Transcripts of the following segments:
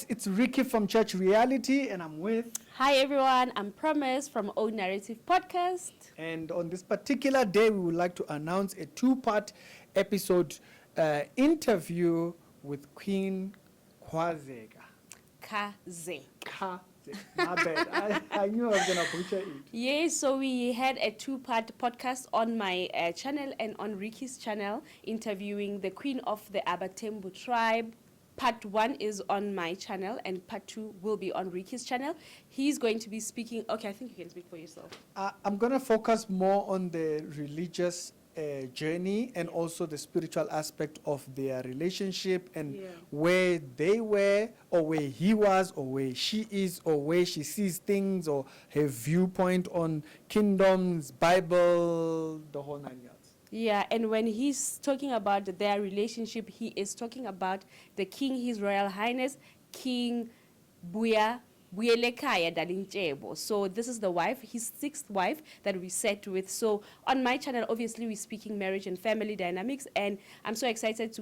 it's Ricky from Church Reality, and I'm with. Hi everyone, I'm Promise from O Narrative Podcast. And on this particular day, we would like to announce a two-part episode interview with Queen Khazeka. Khazeka. My bad. I knew I was going to butcher it. Yes, so we had a two-part podcast on my channel and on Ricky's channel, interviewing the Queen of the Abathembu tribe. Part 1 is on my channel and part 2 will be on Ricky's channel. He's going to be speaking. Okay, I think you can speak for yourself. I'm going to focus more on the religious journey and also the spiritual aspect of their relationship and where they were or where he was or where she is or where she sees things or her viewpoint on kingdoms, Bible, the whole 9 yards. Yeah, and when he's talking about their relationship, he is talking about the king, His Royal Highness, King Dalinyebo. So this is the wife, his 6th wife that we sat with. So on my channel, obviously, we're speaking marriage and family dynamics, and I'm so excited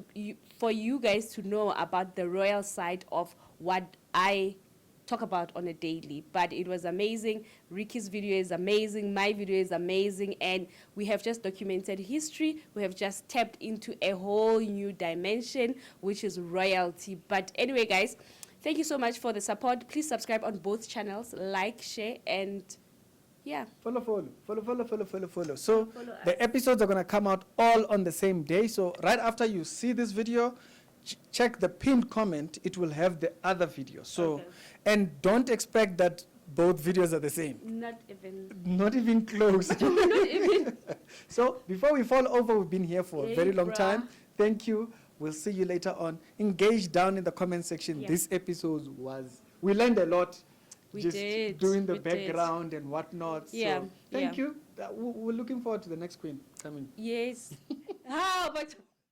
for you guys to know about the royal side of what I talk about on a daily. But it was amazing. Ricky's video is amazing, my video is amazing, and we have just documented history. We have just tapped into a whole new dimension, which is royalty. But anyway, guys, thank you so much for the support. Please subscribe on both channels, like, share, and yeah. Follow. So the episodes are going to come out all on the same day. So right after you see this video, check the pinned comment. It will have the other video. So, and don't expect that both videos are the same. Not even close. Not even. So before we fall over, we've been here for a very long time. Thank you. We'll see you later on. Engage down in the comment section. Yeah. This episode we learned a lot. Doing the background and whatnot. Yeah. So thank you. We're looking forward to the next queen coming. Yes.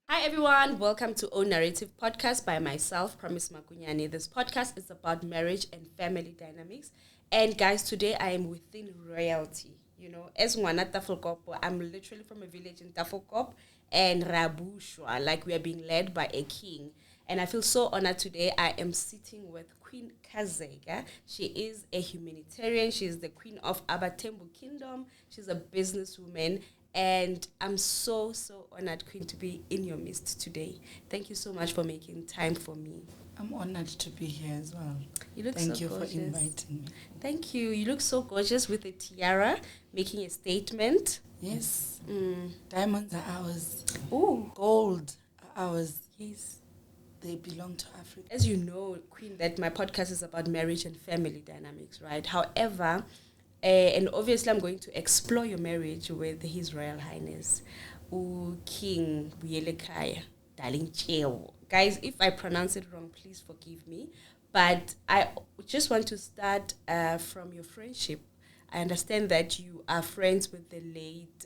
Hi everyone, welcome to O Narrative Podcast by myself, Promise Makunyane. This podcast is about marriage and family dynamics. And guys, today I am within royalty. You know, as Ngwana Tafolkop, I'm literally from a village in Tafolkop and Rabushwa, like we are being led by a king. And I feel so honored today. I am sitting with Queen Khazeka. She is a humanitarian. She is the queen of Abathembu Kindom. She's a businesswoman. And I'm so honored, Queen, to be in your midst today. Thank you so much for making time for me. I'm honored to be here as well. You look Thank so you gorgeous. for inviting me. Thank you. You look so gorgeous with a tiara, making a statement. Yes. Diamonds are ours. Ooh. Gold are ours. Yes. They belong to Africa. As you know, Queen, that my podcast is about marriage and family dynamics, right? However, and obviously I'm going to explore your marriage with His Royal Highness, King Dalinyebo. Guys, if I pronounce it wrong, please forgive me. But I just want to start from your friendship. I understand that you are friends with the late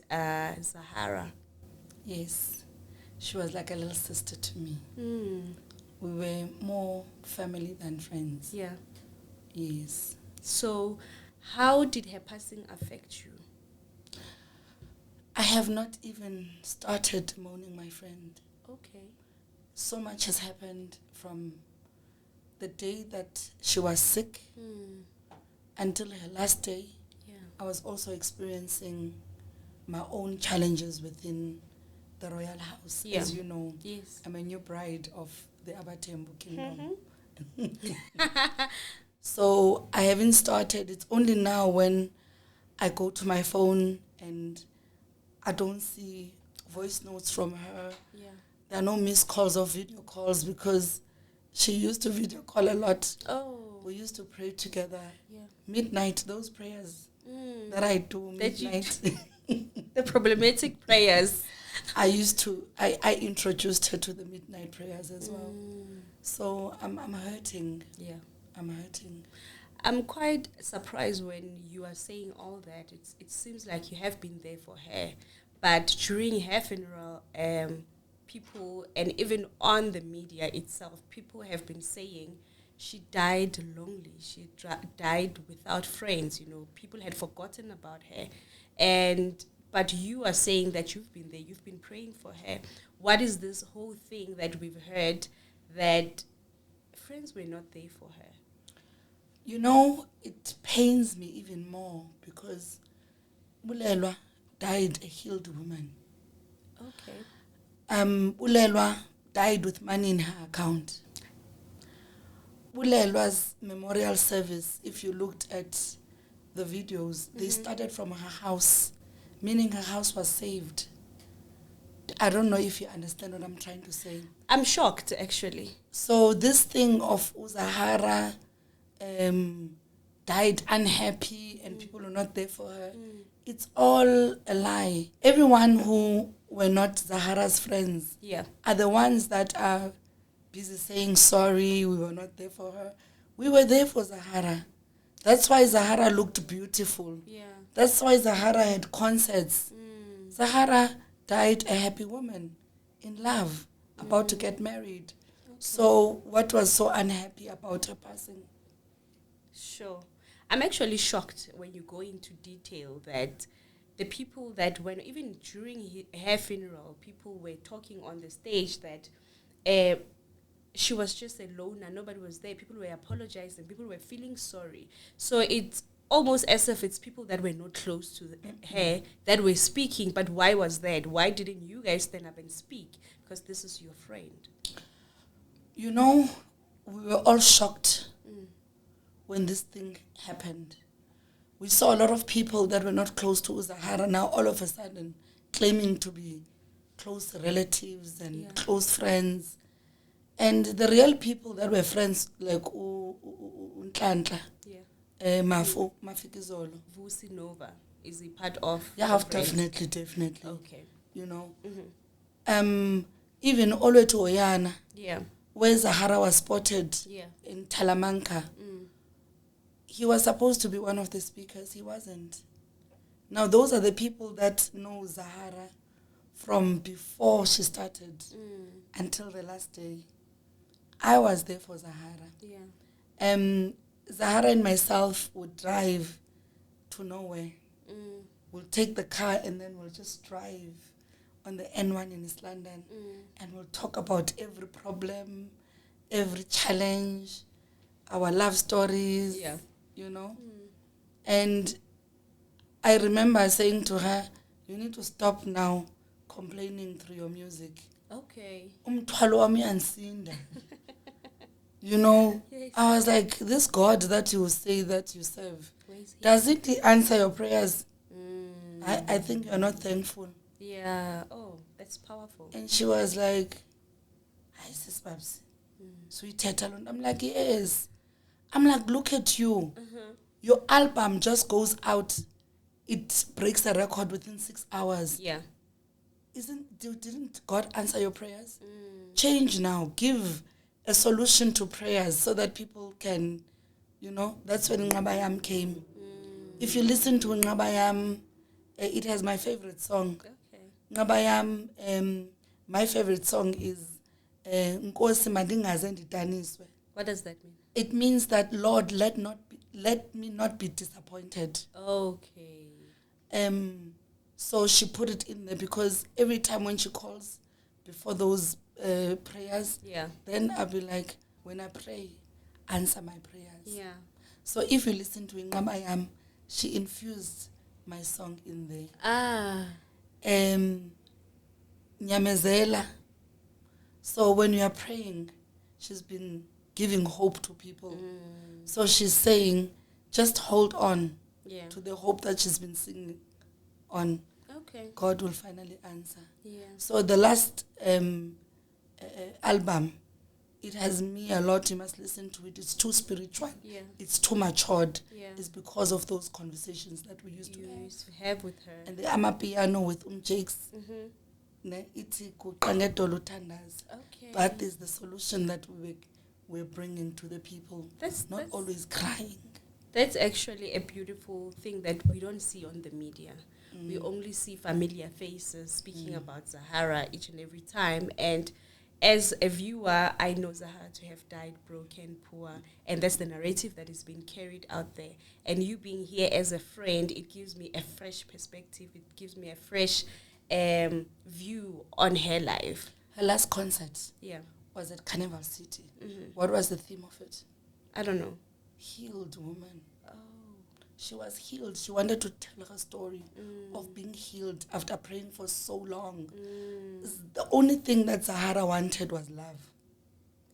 Zahara. Yes. She was like a little sister to me. We were more family than friends. Yeah. Yes. So how did her passing affect you? I have not even started mourning my friend. Okay. So much has happened from the day that she was sick until her last day. Yeah. I was also experiencing my own challenges within the royal house. Yeah. As you know, Yes. I'm a new bride of the Abathembu Kindom. So I haven't started. It's only now when I go to my phone and I don't see voice notes from her. Yeah. There are no missed calls or video calls because she used to video call a lot. Oh. We used to pray together. Yeah. Midnight, those prayers that I do midnight. The problematic prayers. I introduced her to the midnight prayers as well. So I'm hurting. Yeah. I'm hurting. I'm quite surprised when you are saying all that. It seems like you have been there for her. But during her funeral, people, and even on the media itself, people have been saying she died lonely. She died without friends. You know, people had forgotten about her. But you are saying that you've been there. You've been praying for her. What is this whole thing that we've heard that friends were not there for her. You know, it pains me even more because Bulelwa died a healed woman. Okay. Bulelwa died with money in her account. Bulelwa's memorial service, if you looked at the videos, they started from her house, meaning her house was saved. I don't know if you understand what I'm trying to say. I'm shocked, actually. So this thing of Zahara died unhappy and people were not there for her, it's all a lie. Everyone who were not Zahara's friends are the ones that are busy saying sorry, we were not there for her. We were there for Zahara. That's why Zahara looked beautiful. Yeah. That's why Zahara had concerts. Zahara died a happy woman, in love, about to get married. Okay. So what was so unhappy about her passing? Sure. I'm actually shocked when you go into detail that the people that when even during her funeral, people were talking on the stage that she was just a loner, nobody was there, people were apologizing, people were feeling sorry. So it's almost as if it's people that were not close to her that were speaking, but why was that? Why didn't you guys stand up and speak? Because this is your friend. You know, we were all shocked when this thing happened. We saw a lot of people that were not close to Zahara now all of a sudden claiming to be close relatives and close friends. And the real people that were friends, like Ntlantla, Mafikizolo. Vusi Nova, is he part of? Yeah, definitely. Okay. You know. Even Olwetu Oyana, where Zahara was spotted in Talamanca, he was supposed to be one of the speakers. He wasn't. Now, those are the people that know Zahara from before she started until the last day. I was there for Zahara. Zahara and myself would drive to nowhere. We'll take the car and then we'll just drive on the N1 in East London and we'll talk about every problem, every challenge, our love stories, you know. And I remember saying to her, you need to stop now complaining through your music. Okay. You know, I was like, this God that you say that you serve, doesn't he answer your prayers? I think you're not thankful. Yeah. Oh, that's powerful. And she was like, hi, sis Babs. Sweet alone. I'm like, yes. I'm like, look at you. Your album just goes out. It breaks a record within 6 hours. Yeah. Didn't God answer your prayers? Change now. Give a solution to prayers so that people can, you know, that's when Ngabayam came. If you listen to Ngabayam, it has my favorite song. Okay. Ngabayam, my favorite song is Nkosi Madingaze Nditaniswe. What does that mean? It means that, Lord, let me not be disappointed. Okay. So she put it in there because every time when she calls before those prayers, then I'll be like, when I pray, answer my prayers. Yeah. So if you listen to Ngabayam, she infused my song in there. Nyamezela. So when you are praying, she's been giving hope to people. So she's saying, just hold on to the hope that she's been singing on. Okay. God will finally answer. Yeah. So the last album, it has me a lot. You must listen to it. It's too spiritual. Yeah. It's too matured. Yeah. It's because of those conversations that we used to have with her. And the Amapiano with Jakes. Okay. But there's the solution that we're bringing to the people. That's always crying. That's actually a beautiful thing that we don't see on the media. We only see familiar faces speaking about Zahara each and every time. And as a viewer, I know Zahara to have died broken, poor. And that's the narrative that is being carried out there. And you being here as a friend, it gives me a fresh perspective. It gives me a fresh view on her life. Her last concert was at Carnival City. What was the theme of it? I don't know. Healed woman. Oh. She was healed. She wanted to tell her story of being healed after praying for so long. The only thing that Zahara wanted was love.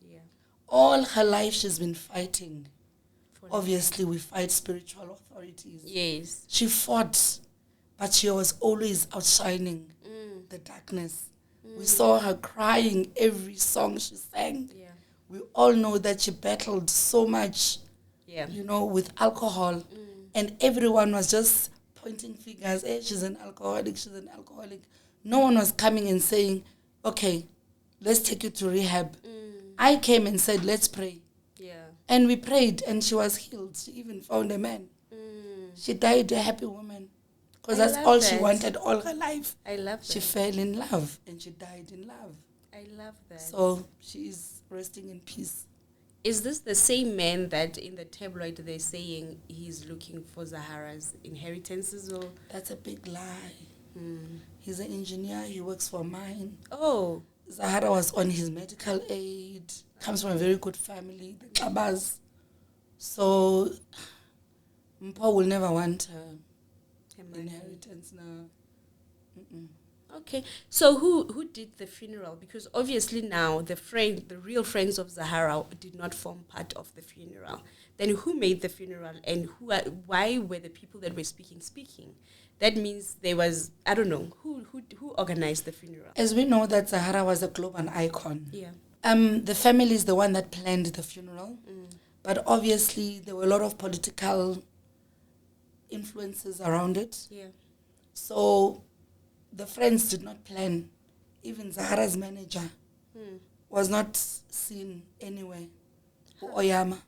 Yeah. All her life she's been fighting. For Obviously, we fight spiritual authorities. Yes. She fought, but she was always outshining the darkness. We saw her crying every song she sang. Yeah. We all know that she battled so much, Yeah. with alcohol. And everyone was just pointing fingers. Hey, she's an alcoholic, she's an alcoholic. No one was coming and saying, okay, let's take you to rehab. I came and said, let's pray. Yeah. And we prayed, and she was healed. She even found a man. She died a happy woman. Because I that's love all she that. wanted all her life. I love that. She fell in love, and she died in love. I love that. So she is resting in peace. Is this the same man that in the tabloid they're saying he's looking for Zahara's inheritances or? That's a big lie. He's an engineer. He works for mine. Oh. Zahara was on his medical aid. Comes from a very good family, the Kabas. So Mpo will never want inheritance now. Okay, so who did the funeral? Because obviously now the real friends of Zahara did not form part of the funeral. Then who made the funeral, and why were the people that were speaking? That means there was, I don't know, who organized the funeral? As we know that Zahara was a global icon. Yeah. The family is the one that planned the funeral. But obviously there were a lot of political influences around it. Yeah. So the friends did not plan. Even Zahara's manager was not seen anywhere. Oyama.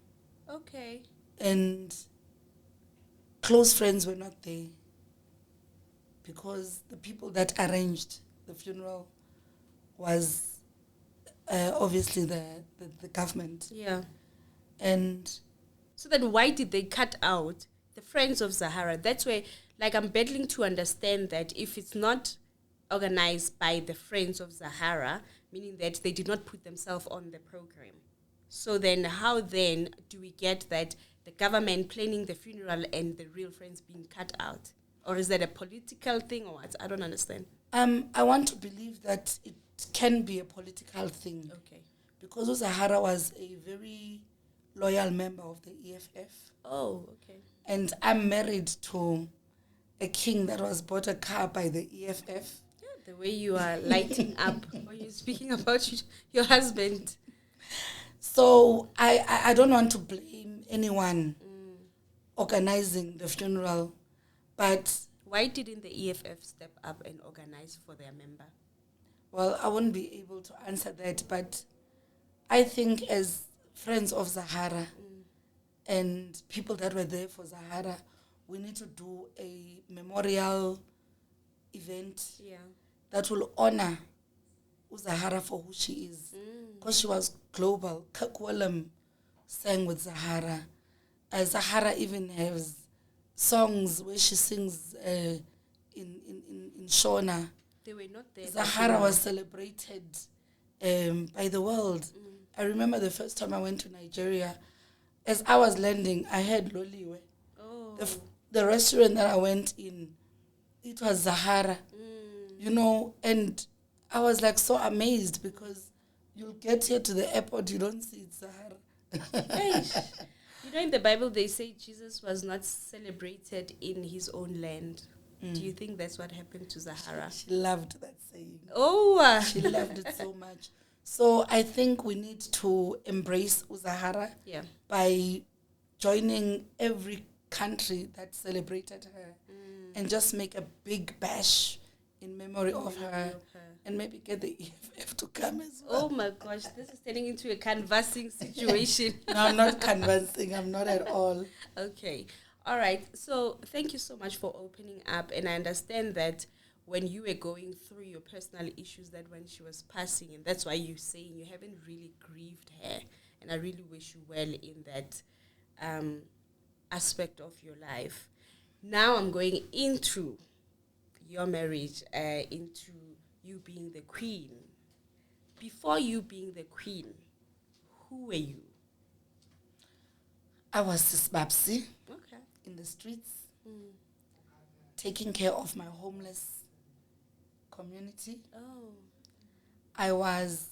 Okay. And close friends were not there because the people that arranged the funeral was obviously the government. Yeah. And so then why did they cut out the friends of Zahara? That's where, like, I'm battling to understand that if it's not organized by the friends of Zahara, meaning that they did not put themselves on the program. So then how then do we get that the government planning the funeral and the real friends being cut out? Or is that a political thing or what? I don't understand. I want to believe that it can be a political thing. Okay. Because Zahara was a very loyal member of the EFF. Oh, okay. And I'm married to a king that was bought a car by the EFF. Yeah, the way you are lighting up when you're speaking about your husband. So I don't want to blame anyone organizing the funeral, but... Why didn't the EFF step up and organize for their member? Well, I won't be able to answer that, but I think as friends of Zahara and people that were there for Zahara, we need to do a memorial event that will honor Zahara for who she is. Because she was global. Kakwalem sang with Zahara. Zahara even has songs where she sings in Shona. They were not there. Zahara was celebrated by the world. I remember the first time I went to Nigeria. As I was landing, I heard Loliwe. Oh. The restaurant that I went in, it was Zahara. And I was like so amazed because you'll get here to the airport, you don't see it, Zahara. In the Bible they say Jesus was not celebrated in his own land. Do you think that's what happened to Zahara? She loved that saying. Oh. She loved it so much. So I think we need to embrace Zahara by joining every country that celebrated her and just make a big bash in memory of her and maybe get the EFF to come as well. Oh my gosh, this is turning into a canvassing situation. No, I'm not canvassing. I'm not at all. Okay. All right. So thank you so much for opening up. And I understand that when you were going through your personal issues, that when she was passing, and that's why you're saying you haven't really grieved her. And I really wish you well in that aspect of your life. Now I'm going into your marriage, into you being the queen before you being the queen, who were you? I was this Babsi Okay. in the streets, taking care of my homeless community. Oh. I was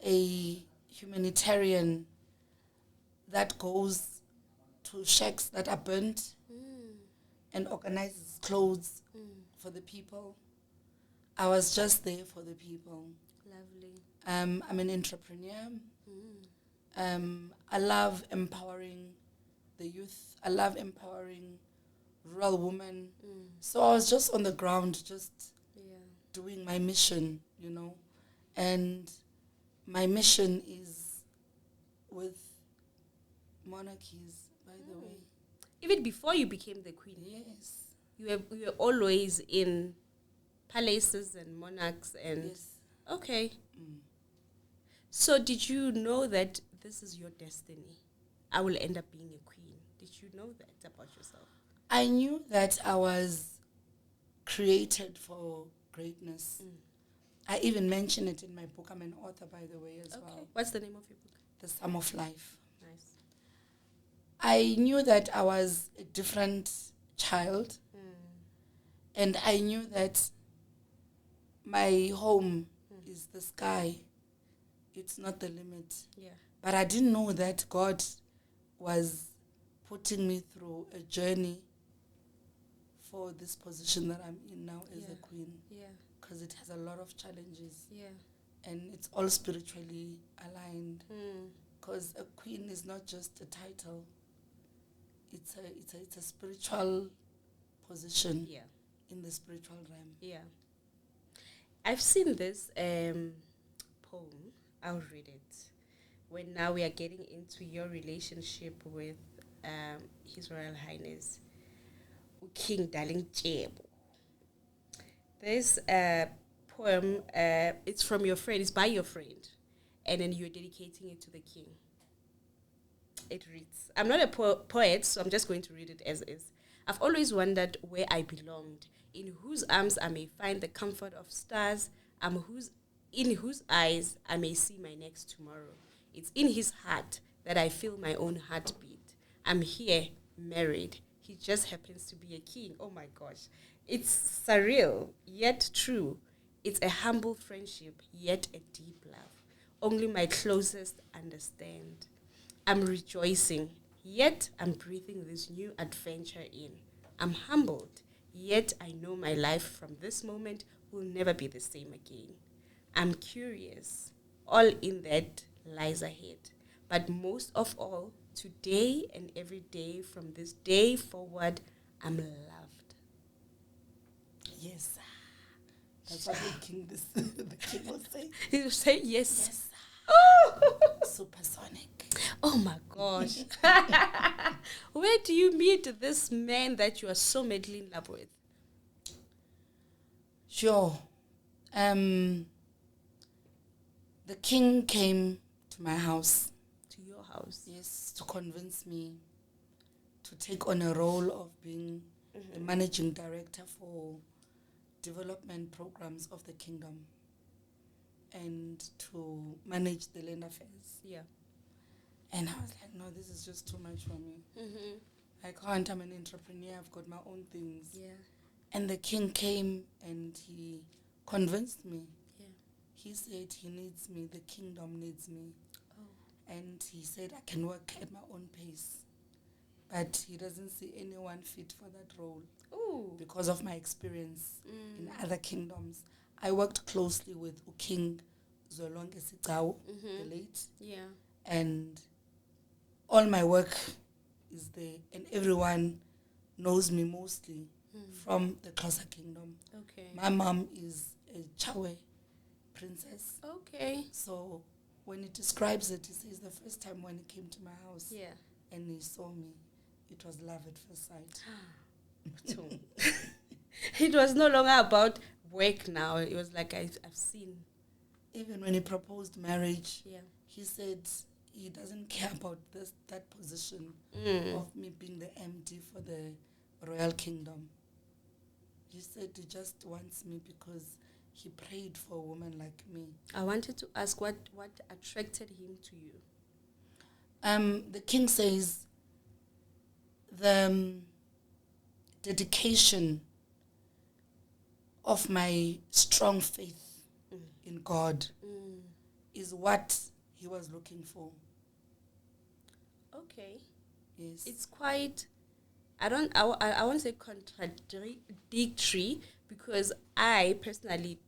a humanitarian that goes to shacks that are burnt and organizes clothes for the people. I was just there for the people. Lovely. I'm an entrepreneur. I love empowering the youth. I love empowering rural women. So I was just on the ground, just doing my mission, you know. And my mission is with monarchies, by the way. Even before you became the queen, Yes. you were always in palaces and monarchs and Yes. okay. So did you know that this is your destiny? I will end up being a queen. Did you know that about yourself? I knew that I was created for greatness. I even mention it in my book. I'm an author, by the way, as well. What's the name of your book? The Sum of Life. Nice. I knew that I was a different child. And I knew that my home is the sky. It's not the limit. Yeah. But I didn't know that God was putting me through a journey for this position that I'm in now as a queen. Yeah. Because it has a lot of challenges. Yeah. And it's all spiritually aligned. Because a queen is not just a title. It's a spiritual position in the spiritual realm. Yeah. I've seen this poem. I'll read it. When now we are getting into your relationship with His Royal Highness King Dalinyebo. There's a poem. It's from your friend. It's by your friend, and then you're dedicating it to the king. It reads. I'm not a poet, so I'm just going to read it as is. I've always wondered where I belonged, in whose arms I may find the comfort of stars, in whose eyes I may see my next tomorrow. It's in his heart that I feel my own heartbeat. I'm here, married. He just happens to be a king. Oh my gosh. It's surreal, yet true. It's a humble friendship, yet a deep love. Only my closest understand. I'm rejoicing, yet I'm breathing this new adventure in. I'm humbled, yet I know my life from this moment will never be the same again. I'm curious, all in that lies ahead. But most of all, today and every day from this day forward, I'm loved. Yes. That's what the king will say. He will say yes. Yes. Oh! Supersonic. Oh my gosh. Where do you meet this man that you are so madly in love with? Sure. The king came to my house. To your house? Yes, to convince me to take on a role of being the managing director for development programs of the kingdom and to manage the land affairs. Yeah. And I was like, no, this is just too much for me. I can't. I'm an entrepreneur. I've got my own things. Yeah. And the king came and he convinced me. Yeah. He said he needs me. The kingdom needs me. Oh. And he said I can work at my own pace. But he doesn't see anyone fit for that role. Ooh. Because of my experience in other kingdoms. I worked closely with King Dalinyebo, the late. Yeah. And all my work is there. And everyone knows me mostly from the Xhosa kingdom. Okay. My mom is a Chawe princess. Okay. So when he describes it, he says the first time when he came to my house and he saw me, it was love at first sight. It was no longer about work now. It was like I've seen. Even when he proposed marriage, Yeah. he said he doesn't care about that position of me being the MD for the royal kingdom. He said he just wants me because he prayed for a woman like me. I wanted to ask what attracted him to you. The king says the dedication of my strong faith in God is what he was looking for. Okay. Yes. It's quite, I won't say contradictory, because I personally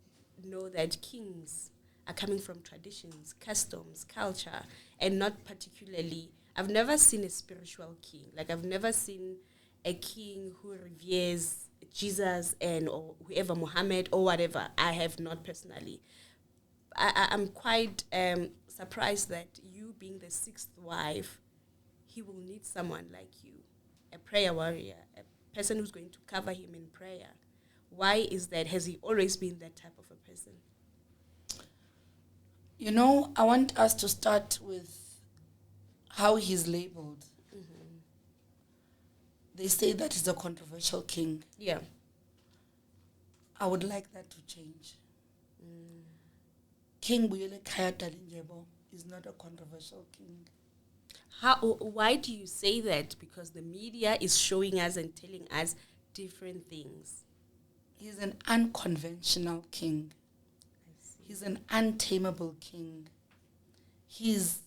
know that kings are coming from traditions, customs, culture, and not particularly, I've never seen a spiritual king. Like, I've never seen a king who reveres Jesus or whoever, Muhammad or whatever. I have not personally. I'm quite surprised that you being the sixth wife, he will need someone like you, a prayer warrior, a person who's going to cover him in prayer. Why is that? Has he always been that type of a person? You know, I want us to start with how he's labeled. They say that he's a controversial king. Yeah. I would like that to change. King Dalinyebo is not a controversial king. Why do you say that? Because the media is showing us and telling us different things. He's an unconventional king. He's an untamable king. His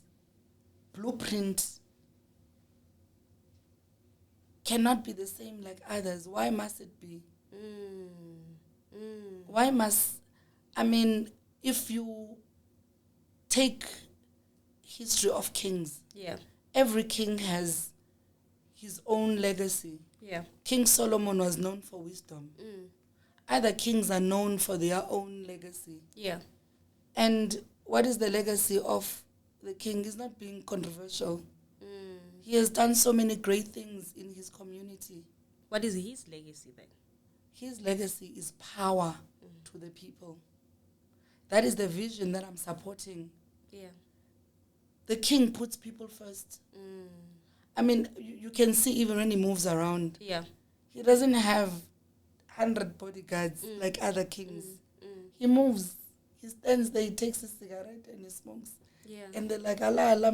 blueprint cannot be the same like others. Why must it be? Why must... I mean, if you take history of kings, Yeah. every king has his own legacy. Yeah. King Solomon was known for wisdom. Other kings are known for their own legacy. Yeah. And what is the legacy of the king? Is not being controversial. He has done so many great things in his community. What is his legacy then? His legacy is power to the people. That is the vision that I'm supporting. Yeah. The king puts people first. I mean, you can see even when he moves around. Yeah. He doesn't have 100 bodyguards like other kings. He moves. He stands there, he takes his cigarette and he smokes. Yeah. And they're like, Allah, Allah,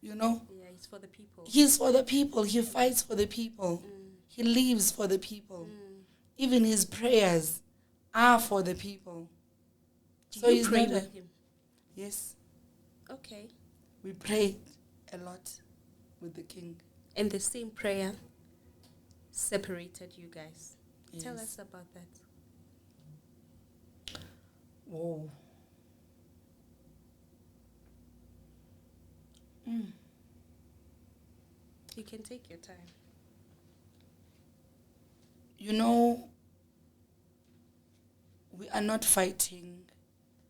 you know? Yeah, he's for the people. He's for the people. He fights for the people. He lives for the people. Even his prayers are for the people. Do you pray with him? Yes. Okay. We prayed a lot with the king. And the same prayer separated you guys. Yes. Tell us about that. Whoa. You can take your time. You know, we are not fighting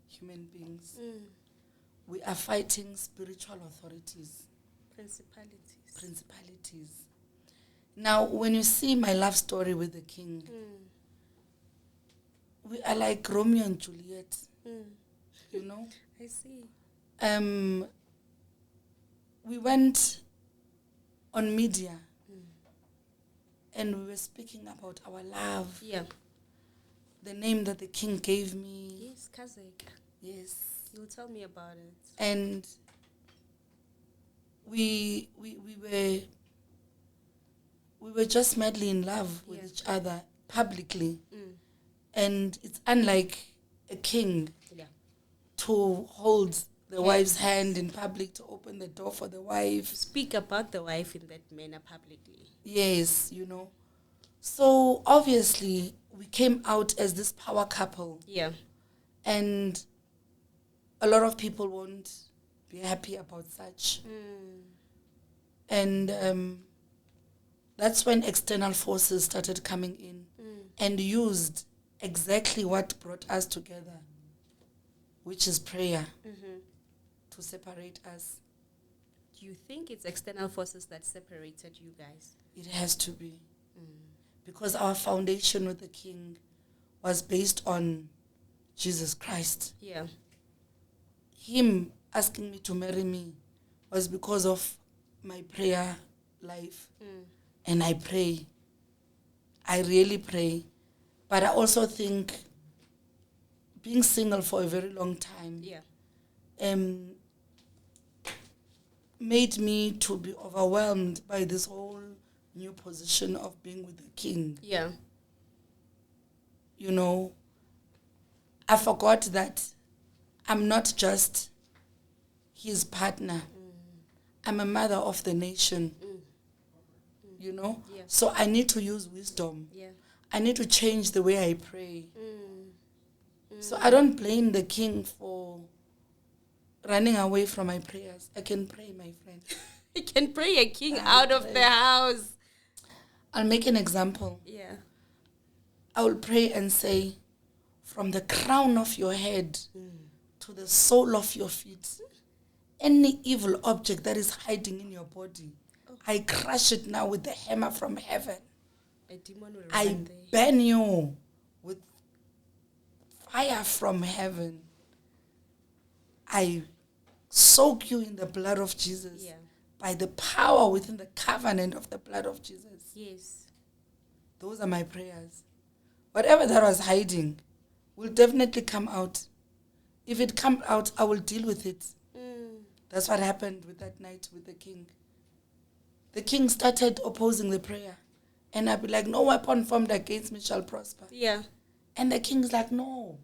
human beings. We are fighting spiritual authorities. Principalities. Now, when you see my love story with the king, we are like Romeo and Juliet. You know? I see. We went on media and we were speaking about our love. Yeah. The name that the king gave me. Yes, Khazeka. Yes. You'll tell me about it. And we were just madly in love with each other publicly. And it's unlike a king to hold the wife's hand in public, to open the door for the wife. Speak about the wife in that manner publicly. Yes, you know. So obviously we came out as this power couple. Yeah. And a lot of people won't be happy about such. And that's when external forces started coming in and used exactly what brought us together, which is prayer, to separate us. Do you think it's external forces that separated you guys? It has to be. Because our foundation with the king was based on Jesus Christ. Yeah. Him asking me to marry me was because of my prayer life. And I pray. I really pray. But I also think being single for a very long time, made me to be overwhelmed by this whole new position of being with the king. Yeah. You know, I forgot that I'm not just his partner. I'm a mother of the nation. You know? Yeah. So I need to use wisdom. Yeah. I need to change the way I pray. So I don't blame the king for running away from my prayers. I can pray, my friend. You can pray a king out of the house. I'll make an example. Yeah. I will pray and say, from the crown of your head to the sole of your feet, any evil object that is hiding in your body, I crush it now with the hammer from heaven. A demon will I run there. burn you with fire from heaven. I soak you in the blood of Jesus. Yeah. By the power within the covenant of the blood of Jesus. Yes. Those are my prayers. Whatever that was hiding will definitely come out. If it comes out, I will deal with it. That's what happened with that night with the king. The king started opposing the prayer. And I'd be like, no weapon formed against me shall prosper. Yeah. And the king's like, no.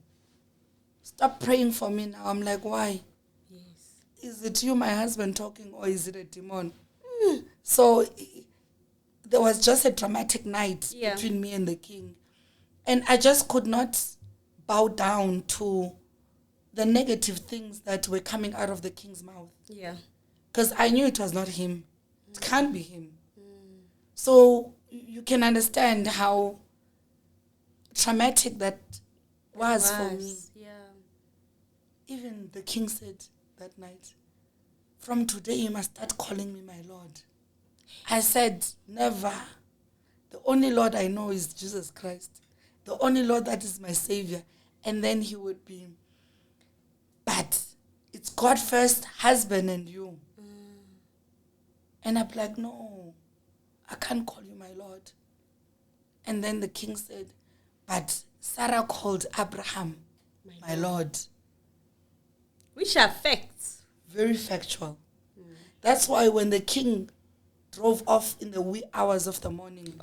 Stop praying for me now. I'm like, why? Yes. Is it you, my husband, talking, or is it a demon? So there was just a dramatic night between me and the king. And I just could not bow down to the negative things that were coming out of the king's mouth. Yeah. Because I knew it was not him. It can't be him. So you can understand how traumatic that was for me. Yeah. Even the king said that night, from today you must start calling me my Lord. I said, never. The only Lord I know is Jesus Christ. The only Lord that is my Savior. And then he would be, but it's God first, husband and you. And I'm like, no, I can't call you my Lord. And then the king said, but Sarah called Abraham my Lord. Which are facts. Very factual. That's why when the king drove off in the wee hours of the morning,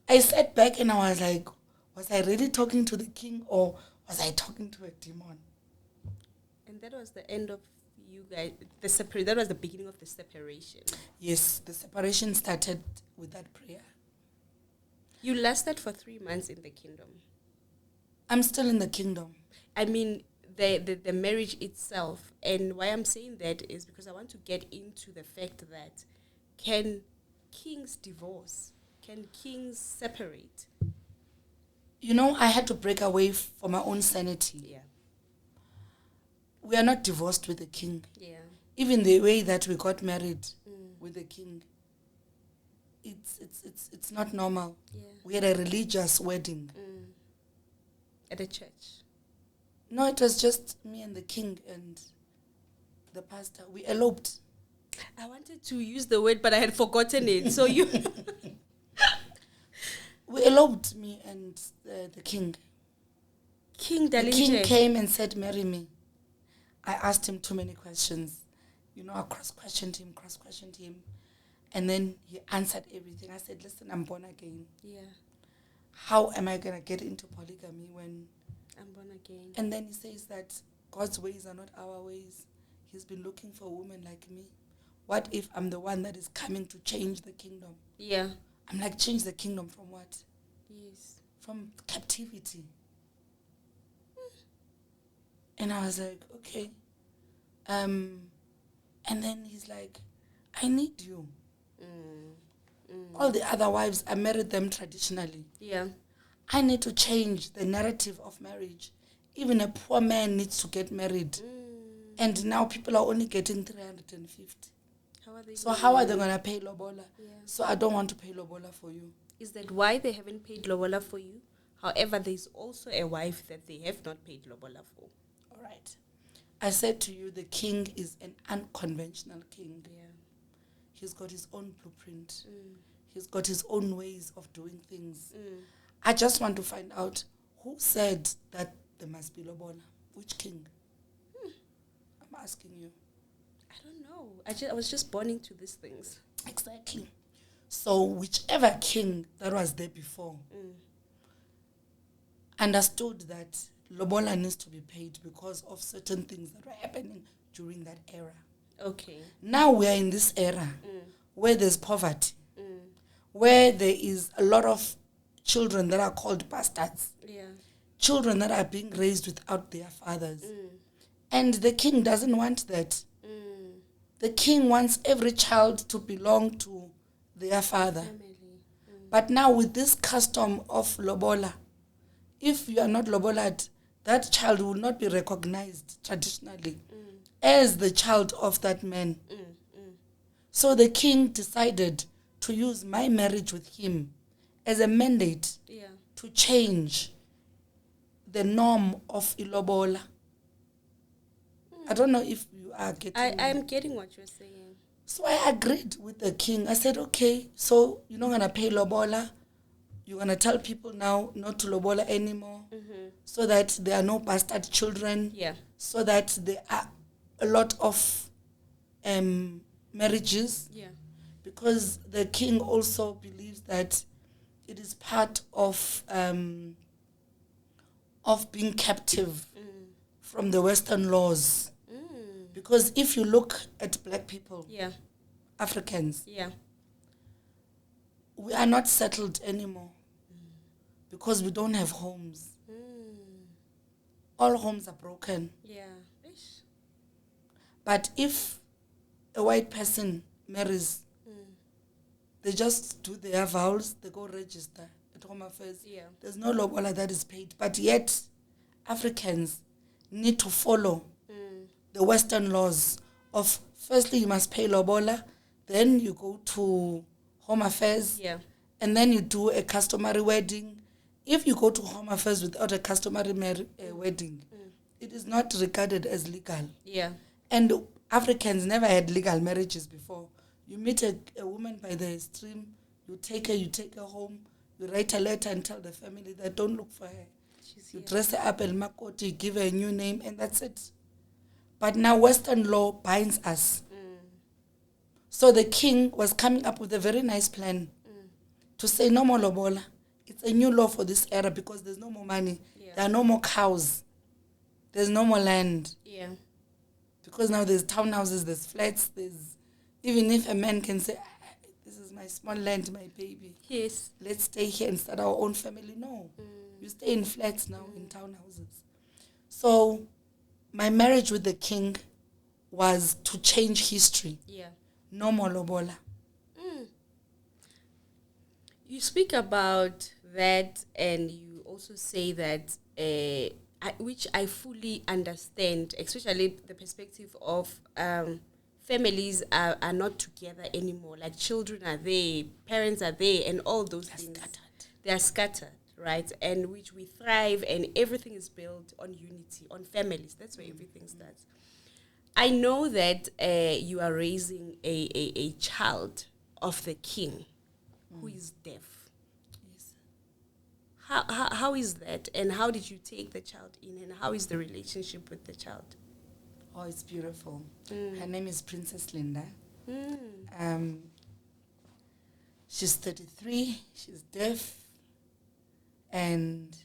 I sat back and I was like, was I really talking to the king or was I talking to a demon? And that was the end of you guys. That was the beginning of the separation. Yes, the separation started with that prayer. You lasted for 3 months in the kingdom. I'm still in the kingdom. I mean, the marriage itself. And why I'm saying that is because I want to get into the fact that can kings divorce? Can kings separate? You know, I had to break away for my own sanity. Yeah. We are not divorced with the king. Yeah. Even the way that we got married with the king, it's not normal. Yeah. We had a religious wedding. At a church. No, it was just me and the king and the pastor. We eloped. I wanted to use the word, but I had forgotten it. So you... We eloped, me and the king. King The Dalinyebo. king came and said, marry me. I asked him too many questions. You know, I cross-questioned him. And then he answered everything. I said, listen, I'm born again. Yeah. How am I going to get into polygamy when... I'm born again. And then he says that God's ways are not our ways. He's been looking for a woman like me. What if I'm the one that is coming to change the kingdom? Yeah. I'm like, change the kingdom from what? Yes. From captivity. And I was like, okay. And then he's like, I need you. All the other wives, I married them traditionally. Yeah. I need to change the narrative of marriage. Even a poor man needs to get married. And now people are only getting 350. How are they going to pay lobola? Yeah. So I don't want to pay lobola for you. Is that why they haven't paid lobola for you? However, there's also a wife that they have not paid lobola for. All right. I said to you, the king is an unconventional king. Yeah. He's got his own blueprint. He's got his own ways of doing things. I just want to find out who said that the there must be lobola? Which king? I'm asking you. I don't know. I was just born into these things. Exactly. So whichever king that was there before understood that lobola needs to be paid because of certain things that were happening during that era. Okay. Now we are in this era where there's poverty, where there is a lot of children that are called bastards, children that are being raised without their fathers. And the king doesn't want that. The king wants every child to belong to their father. Family. But now with this custom of lobola, if you are not lobolad, that child will not be recognized traditionally as the child of that man. So the king decided to use my marriage with him as a mandate to change the norm of ilobola. I don't know if you are getting I'm getting what you're saying. So I agreed with the king. I said, okay, so you're not going to pay lobola. You're going to tell people now not to lobola anymore so that there are no bastard children. Yeah. So that there are a lot of marriages. Yeah. Because the king also believes that it is part of being captive from the Western laws. Because if you look at black people, Africans, we are not settled anymore because we don't have homes. All homes are broken. Yeah. But if a white person marries, they just do their vows, they go register at Home Affairs. Yeah. There's no lobola that is paid. But yet, Africans need to follow the Western laws of, firstly, you must pay lobola, then you go to Home Affairs, and then you do a customary wedding. If you go to Home Affairs without a customary wedding, it is not regarded as legal. Yeah. And Africans never had legal marriages before. You meet a woman by the stream, you take her home, you write a letter and tell the family that don't look for her. You dress her up in makoti, you give her a new name, and that's it. But now Western law binds us. So the king was coming up with a very nice plan to say no more lobola. It's a new law for this era because there's no more money. There are no more cows. There's no more land. Yeah. Because now there's townhouses, there's flats, even if a man can say, this is my small land, my baby. Yes. Let's stay here and start our own family. No. You stay in flats now, in townhouses. So my marriage with the king was to change history. Yeah. No more lobola. You speak about that and you also say that, which I fully understand, especially the perspective of families are not together anymore. Like children are there, parents are there, and all those things. They are scattered, right? And which we thrive, and everything is built on unity, on families. That's where everything starts. I know that you are raising a child of the king who is deaf. Yes. How is that? And how did you take the child in? And how is the relationship with the child? Oh, it's beautiful. Her name is Princess Linda. She's 33. She's deaf. And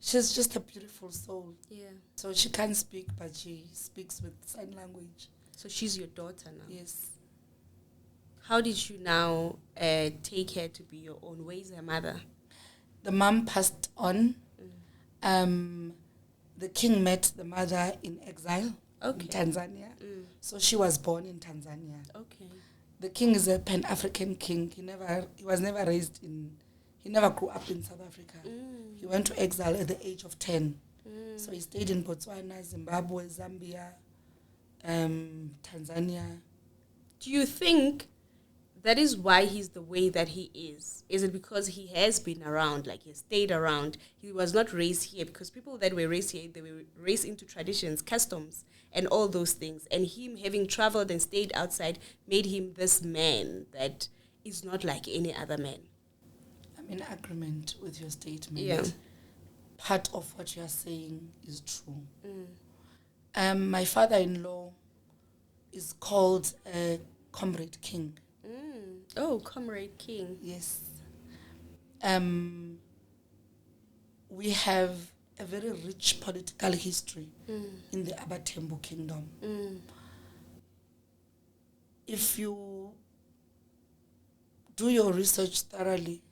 she's just a beautiful soul. Yeah. So she can't speak, but she speaks with sign language. So she's your daughter now? Yes. How did you now take her to be your own? Where is her mother? The mom passed on. The king met the mother in exile in Tanzania. So she was born in Tanzania. Okay. The king is a Pan-African king. He was never raised he never grew up in South Africa. He went to exile at the age of 10. So he stayed in Botswana, Zimbabwe, Zambia, Tanzania. Do you think that is why he's the way that he is? Is it because he has been around, like he stayed around? He was not raised here, because people that were raised here, they were raised into traditions, customs, and all those things. And him having traveled and stayed outside made him this man that is not like any other man. I'm in agreement with your statement. Yeah. part of what you are saying is true. My father-in-law is called Comrade King. Oh, Comrade King. Yes. We have a very rich political history in the Abathembu Kindom. If you do your research thoroughly,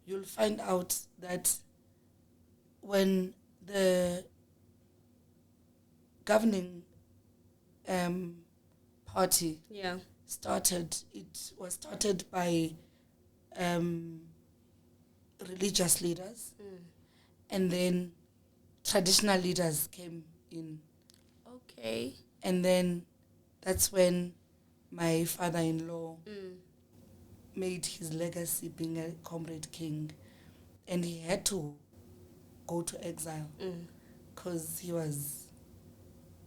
you'll find out that when the governing party started, it was started by religious leaders, and then traditional leaders came in. Okay. And then that's when my father-in-law made his legacy being a Comrade King, and he had to go to exile because he was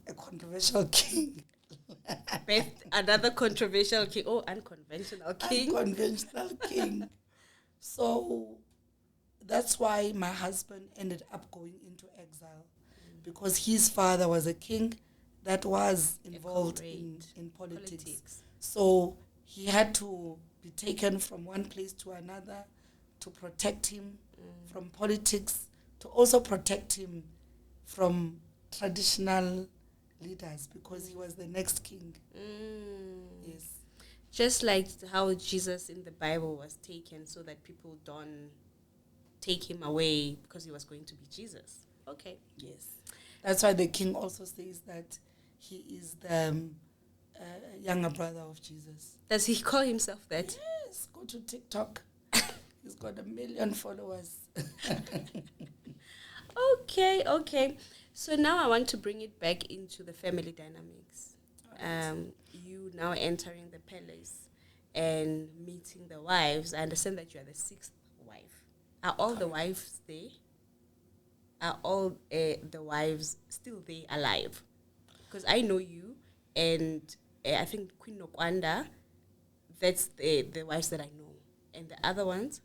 a controversial king. Another controversial king. Oh, unconventional king. Unconventional king. So that's why my husband ended up going into exile, because his father was a king that was involved in politics. So he had to be taken from one place to another to protect him from politics, to also protect him from traditional leaders, because he was the next king. Yes. Just like how Jesus in the Bible was taken so that people don't take him away because he was going to be Jesus. Okay. Yes. That's why the king also says that he is the younger brother of Jesus. Does he call himself that? Yes. Go to TikTok. He's got 1 million followers. Okay. So now I want to bring it back into the family dynamics. Right. You now entering the palace and meeting the wives. I understand that you are the 6th wife. Are all the wives there? Are all the wives still there alive? Because I know you, and I think Queen Nokwanda, that's the wives that I know. And the other ones?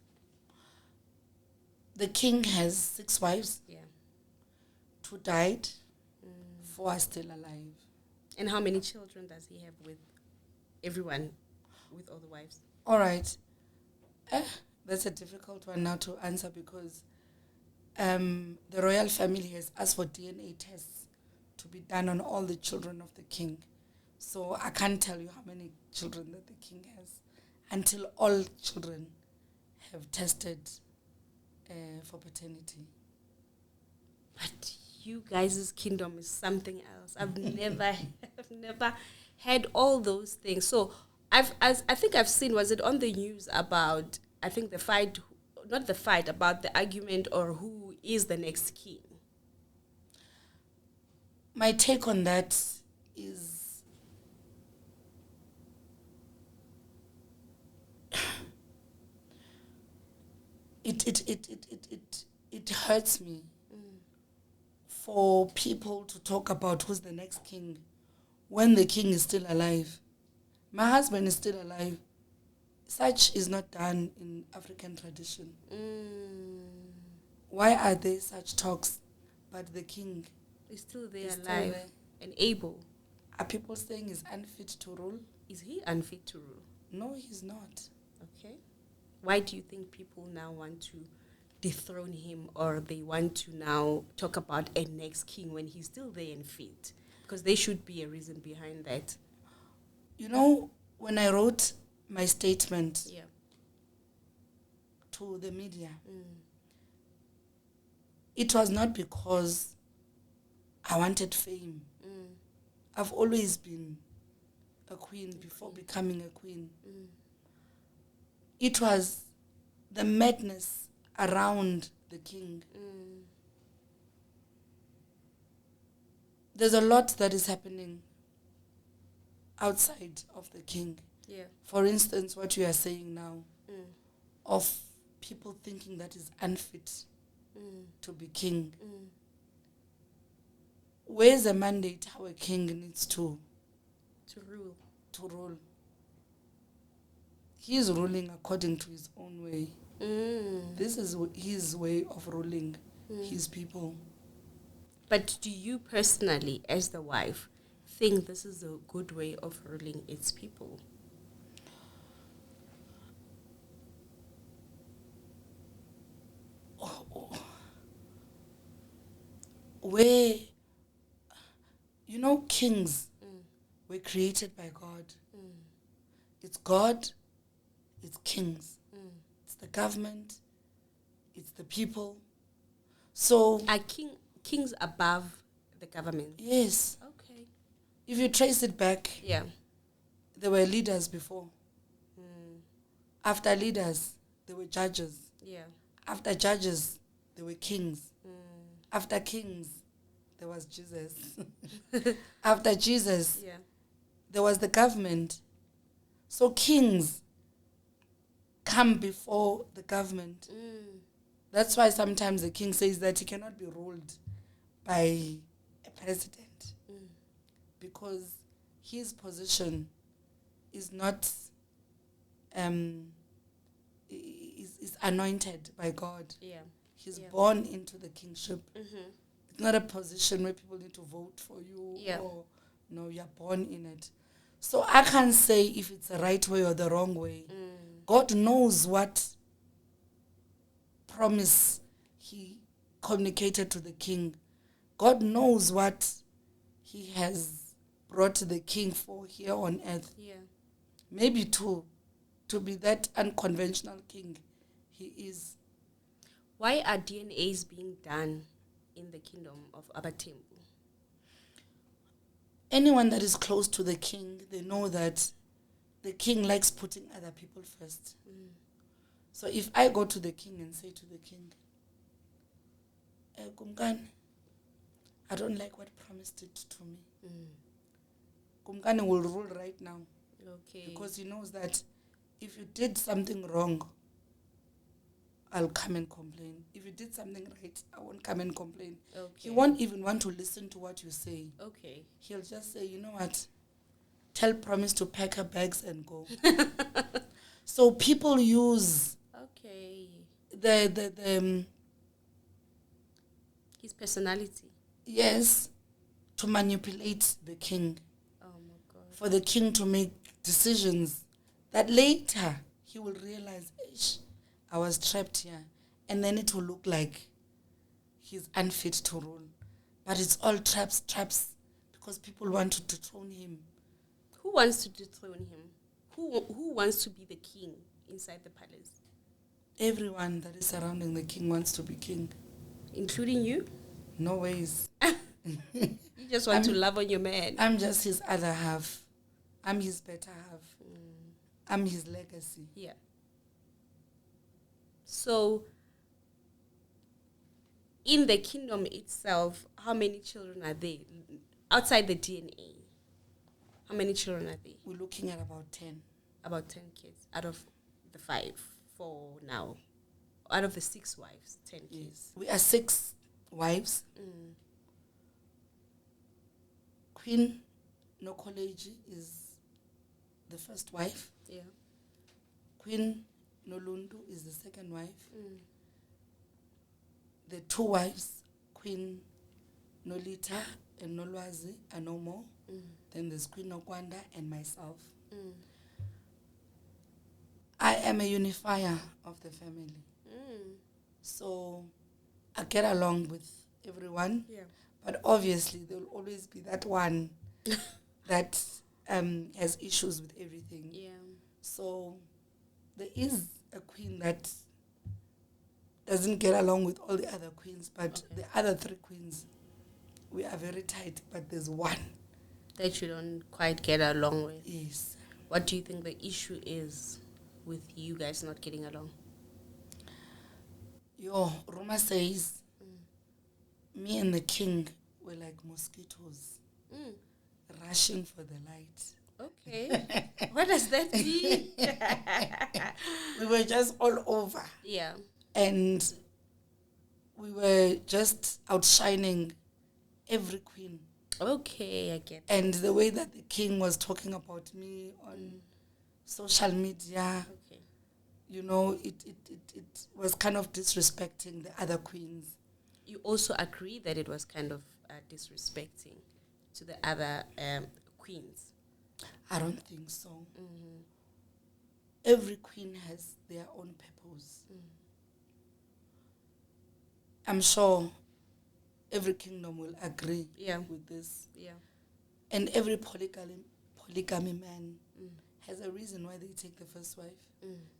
The king has 6 wives. Yeah. 2 died. 4 are still alive. And how many children does he have with everyone, with all the wives? All right. That's a difficult one now to answer, because the royal family has asked for DNA tests to be done on all the children of the king. So I can't tell you how many children that the king has until all children have tested for paternity. But you guys' kingdom is something else. I've never had all those things. So I think I've seen, was it on the news about, I think the fight, not the fight, about the argument or who is the next king? My take on that is it hurts me for people to talk about who's the next king when the king is still alive. My husband is still alive. Such is not done in African tradition. Why are there such talks, but the king is still there, is alive, still there and able? Are people saying he's unfit to rule? Is he unfit to rule? No, he's not. Okay. Why do you think people now want to dethrone him, or they want to now talk about a next king when he's still there and fit? Because there should be a reason behind that. You know, when I wrote my statement to the media, it was not because I wanted fame. I've always been a queen before becoming a queen. It was the madness around the king. There's a lot that is happening outside of the king. Yeah. For instance, what you are saying now, of people thinking that is unfit to be king. Where's the mandate how a king needs to rule? He is ruling according to his own way. This is his way of ruling. his people. But do you personally, as the wife, think this is a good way of ruling its people? Where, kings were created by God. It's God, it's kings. It's the government, it's the people. So Are kings above the government? yes, Okay. if you trace it back, Yeah. there were leaders before. After leaders, there were judges. Yeah. After judges, there were kings. After kings, there was Jesus. After Jesus, Yeah. there was the government. So kings come before the government. That's why sometimes the king says that he cannot be ruled by a president because his position is not is anointed by God. Yeah. He's Yeah. born into the kingship. It's not a position where people need to vote for you. Yeah. Or no, you're born in it. So I can't say if it's the right way or the wrong way. God knows what promise he communicated to the king. God knows what he has brought the king for here on earth. Yeah. Maybe to be that unconventional king he is. Why are DNAs being done in the kingdom of Abathembu? Anyone that is close to the king, they know that the king likes putting other people first. So if I go to the king and say to the king, Kumkani, I don't like what promise did to me. Kumkani will rule right now. Okay. Because he knows that if you did something wrong, I'll come and complain. If you did something right, I won't come and complain. Okay. He won't even want to listen to what you say. Okay. He'll just say, you know what? Tell Promise to pack her bags and go. So people use the his personality. Yes, to manipulate the king. Oh my God. For the king to make decisions that later he will realize, I was trapped here. And then it will look like he's unfit to rule. But it's all traps, because people want to dethrone him. Who wants to dethrone him? Who wants to be the king inside the palace? Everyone that is surrounding the king wants to be king. Including you? No ways. You just want to love on your man. I'm just his other half. I'm his better half. I'm his legacy. Yeah. So, in the kingdom itself, how many children are there? Outside the DNA, how many children are there? We're looking at about 10. About 10 kids out of the 5 for now. Out of the 6 wives, 10 kids. Yes. We are 6 wives. Queen Nokoleji is the first wife. Yeah. Queen Nolundu is the second wife. The 2 wives, Queen Nolita and Nolwazi, are no more. Then there's Queen Nokwanda and myself. I am a unifier of the family. So I get along with everyone. Yeah. But obviously there will always be that one that has issues with everything. Yeah. So there is a queen that doesn't get along with all the other queens, but the other 3 queens, we are very tight, but there's one. That you don't quite get along with. Yes. What do you think the issue is with you guys not getting along? Roma says me and the king were like mosquitoes rushing for the light. Okay. What does that mean? We were just all over. Yeah. And we were just outshining every queen. Okay, I get that. And the way that the king was talking about me on social media, Okay. it was kind of disrespecting the other queens. you also agree that it was kind of disrespecting to the other queens? I don't think so. Every queen has their own purpose. I'm sure every kingdom will agree with this. Yeah. And every polygamy man has a reason why they take the first wife,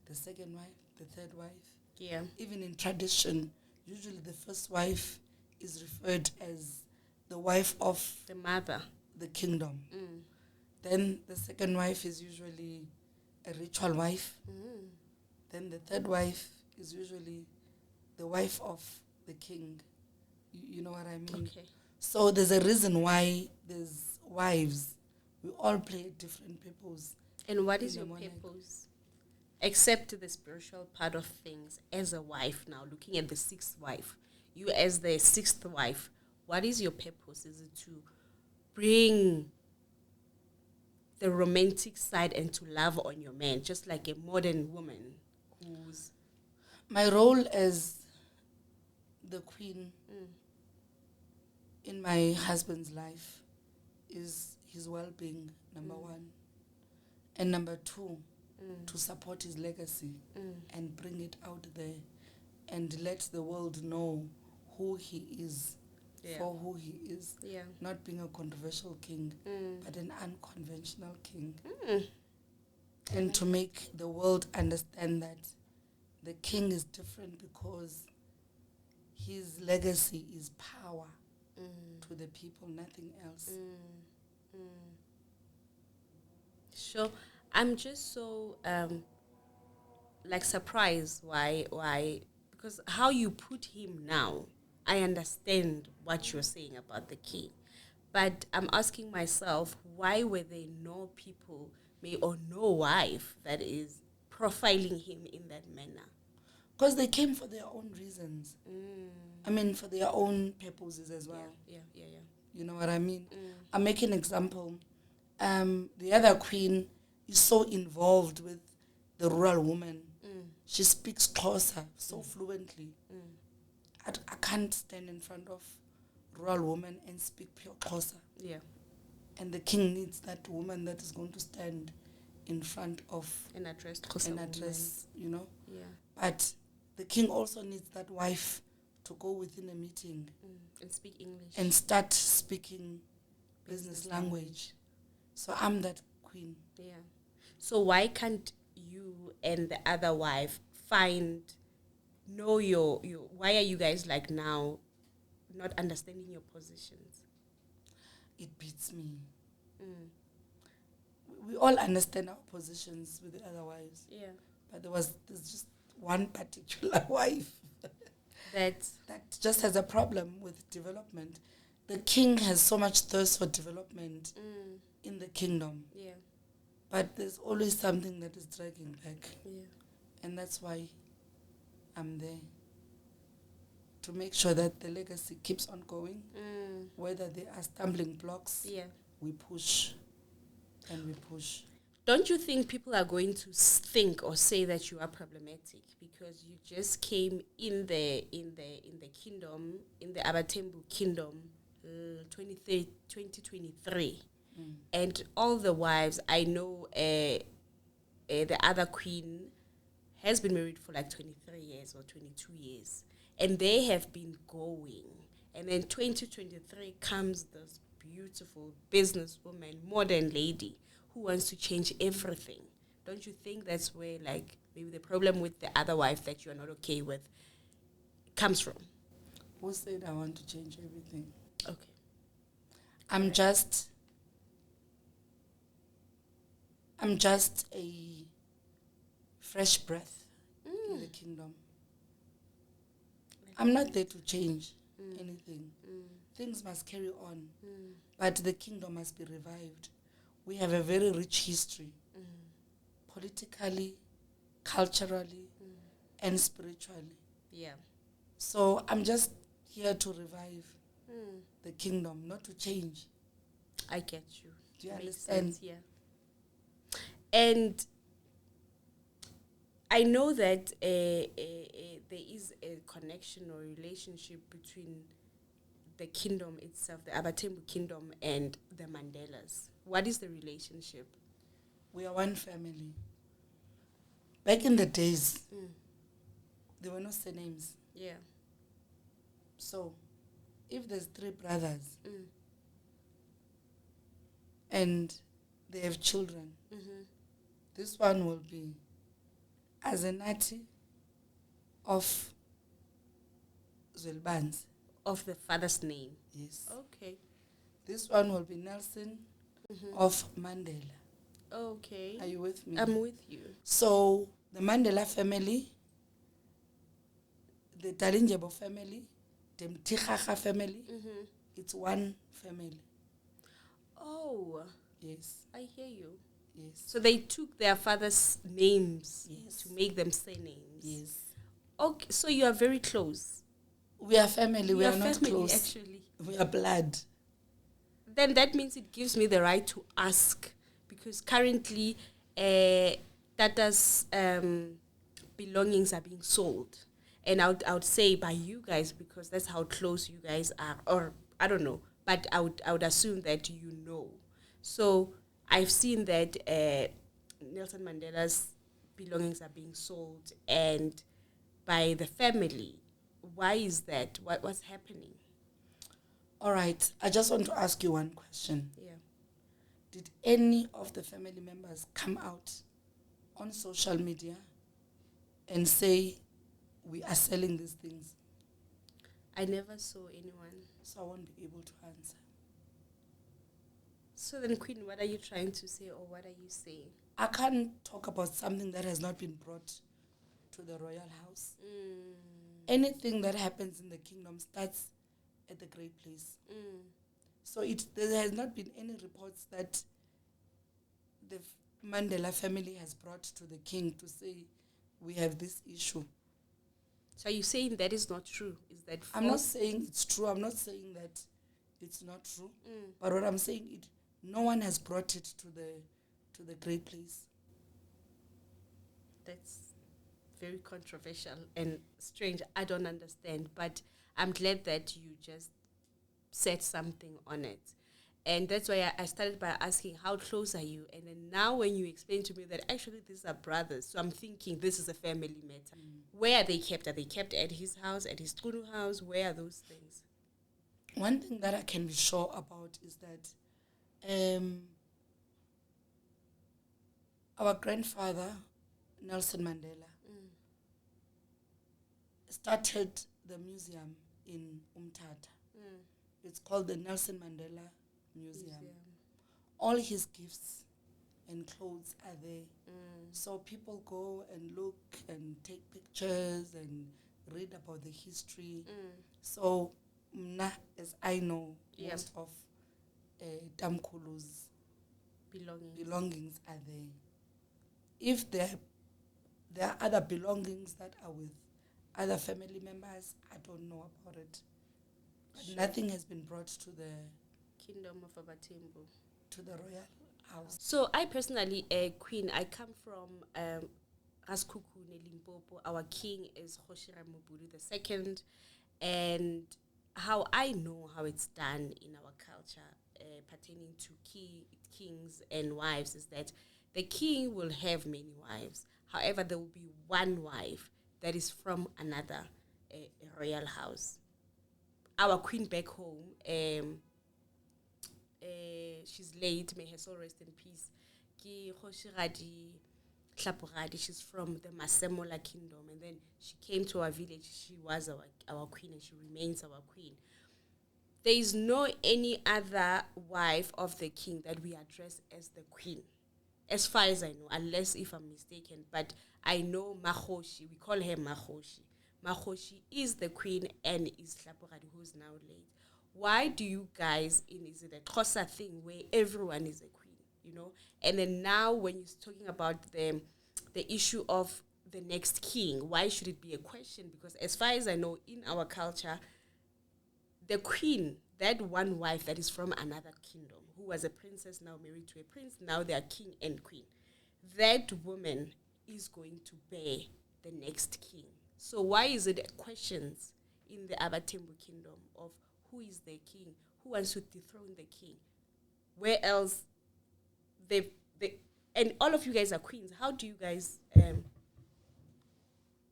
the second wife, the third wife. Yeah. Even in tradition, usually the first wife is referred as the wife of The mother. the kingdom. Then the second wife is usually a ritual wife. Then the third wife is usually the wife of the king. You know what I mean? Okay. So there's a reason why there's wives. We all play different purpose. And what is in your the monarch. purpose? Except the spiritual part of things, as a wife now, looking at the sixth wife, you as the sixth wife, what is your purpose? Is it to bring the romantic side and to love on your man, just like a modern woman who's... My role as the queen in my husband's life is his well-being, number one. And number two, to support his legacy and bring it out there and let the world know who he is, for who he is. Yeah. Not being a controversial king, but an unconventional king. And to make the world understand that the king is different because his legacy is power to the people, nothing else. Sure. I'm just so surprised why because how you put him now, I understand what you're saying about the king, but I'm asking myself, why were there no people or no wife that is profiling him in that manner? Because they came for their own reasons. I mean, for their own purposes as well. Yeah. You know what I mean? I'll make an example. The other queen is so involved with the rural woman. She speaks Xhosa so fluently. I can't stand in front of rural woman and speak pure Xhosa. Yeah. And the king needs that woman that is going to stand in front of And address you know. Yeah. But the king also needs that wife to go within a meeting And speak English. and start speaking business language. So I'm that queen. Yeah. So why can't you and the other wife know your why are you guys like now not understanding your positions? It beats me. We all understand our positions with the other wives. Yeah. But there's just one particular wife that just has a problem with development. The king has so much thirst for development in the kingdom. Yeah. But there's always something that is dragging back. Yeah. And that's why I'm there. To make sure that the legacy keeps on going. Whether there are stumbling blocks, we push and we push. Don't you think people are going to think or say that you are problematic because you just came in the kingdom, in the Abathembu Kindom, 2023, and all the wives I know, the other queen has been married for like 23 years or 22 years, and they have been going, and then 2023 comes this beautiful businesswoman, modern lady who wants to change everything. Don't you think that's where maybe the problem with the other wife that you are not okay with comes from? Who said I want to change everything? Okay. I'm just a fresh breath in the kingdom. I'm not there to change anything. Things must carry on. But the kingdom must be revived. We have a very rich history, politically, culturally, and spiritually. Yeah. So I'm just here to revive the kingdom, not to change. I get you. Do you Makes understand? sense, yeah. And I know that there is a connection or relationship between the kingdom itself, the Abathembu Kindom, and the Mandelas. What is the relationship? We are one family. Back in the days, there were no surnames. Yeah. So, if there's 3 brothers and they have children, this one will be Azenati of Zwelbans. Of the father's name. Yes. Okay. This one will be Nelson of Mandela. Okay. Are you with me? I'm with you. So, the Mandela family, the Dalinyebo family, the Mtikhaga family, it's one family. Oh, Yes. I hear you. Yes. So they took their father's names Yes. to make them surnames. Yes. Okay, so you are very close. We are family. We You are not family, close. actually. We are blood. Then that means it gives me the right to ask, because currently Tata's belongings are being sold. And I would say by you guys, because that's how close you guys are, or I don't know, but I would assume that you know. So I've seen that Nelson Mandela's belongings are being sold, and by the family. Why is that? What's happening? All right. I just want to ask you one question. Yeah. Did any of the family members come out on social media and say, we are selling these things? I never saw anyone. So I won't be able to answer. So then, Queen, what are you trying to say, or what are you saying? I can't talk about something that has not been brought to the royal house. Anything that happens in the kingdom starts at the great place. So there has not been any reports that the Mandela family has brought to the king to say, we have this issue. So are you saying that is not true? Is that false? I'm not saying it's true. I'm not saying that it's not true. But what I'm saying, no one has brought it to the great place. That's very controversial and strange. I don't understand, but I'm glad that you just said something on it. And that's why I started by asking, how close are you? And then now when you explain to me that actually these are brothers, so I'm thinking this is a family matter. Where are they kept? Are they kept at his house, at his Tunu house? Where are those things? One thing that I can be sure about is that our grandfather, Nelson Mandela, started the museum in Umtata. It's called the Nelson Mandela Museum. All his gifts and clothes are there. So people go and look and take pictures and read about the history. So, as I know, most of Tamkulu's belongings are there. If there are other belongings that are with other family members, I don't know about it. But nothing has been brought to the Kingdom of Abathembu. To the royal house. So I personally, Queen, I come from Raskuku, Limpopo. Our king is Khoshira Mobulu II. And how I know how it's done in our culture pertaining to kings and wives is that the king will have many wives. However, there will be one wife that is from another royal house. Our queen back home, she's late, may her soul rest in peace. Ki Khoshiradi Tlapuradi, she's from the Masemola kingdom, and then she came to our village. She was our queen, and she remains our queen. There is no any other wife of the king that we address as the queen, as far as I know, unless if I'm mistaken. But I know Makhoshi, we call her Makhoshi. Makhoshi is the queen and is Tlapuradi, who's now late. Why do you guys, is it a Xhosa thing where everyone is a queen, you know? And then now when you're talking about the issue of the next king, why should it be a question? Because as far as I know, in our culture, the queen, that one wife that is from another kingdom, who was a princess, now married to a prince, now they are king and queen. That woman is going to bear the next king. So why is it questions in the Abathembu Kingdom of who is the king, who wants to dethrone the king? Where else they and all of you guys are queens. How do you guys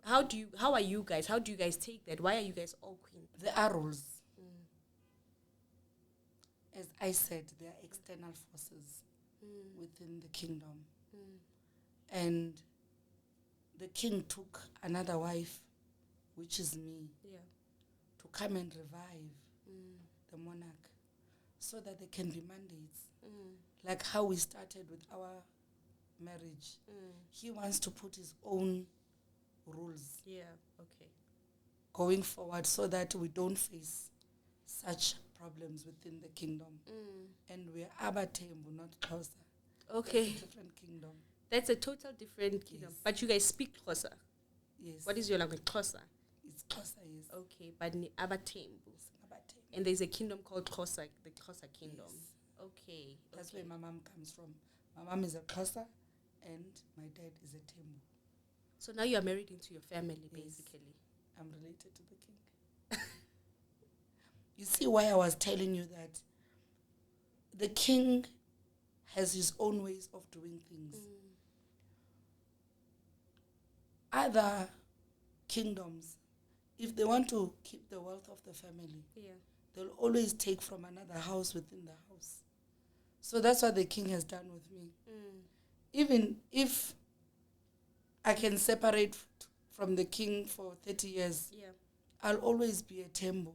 how do you guys take that? Why are you guys all queens? There are rules. As I said, there are external forces within the kingdom. And the king took another wife, which is me, to come and revive the monarch so that there can be mandates. Like how we started with our marriage. He wants to put his own rules going forward so that we don't face such problems within the kingdom. And we're Abathembu, not Xhosa. Okay. That's a different kingdom. That's a total different kingdom. Yes. But you guys speak Xhosa. Yes. What is your language? Xhosa. It's Xhosa, yes. Okay, but ni Abathembu. Abathembu. And there's a kingdom called Xhosa, the Xhosa kingdom. Yes. Okay. That's where my mom comes from. My mom is a Xhosa and my dad is a Thembu. So now you are married into your family, Yes. basically. I'm related to the king. You see why I was telling you that the king has his own ways of doing things. Other kingdoms, if they want to keep the wealth of the family, they'll always take from another house within the house. So that's what the king has done with me. Even if I can separate from the king for 30 years, I'll always be a Thembu.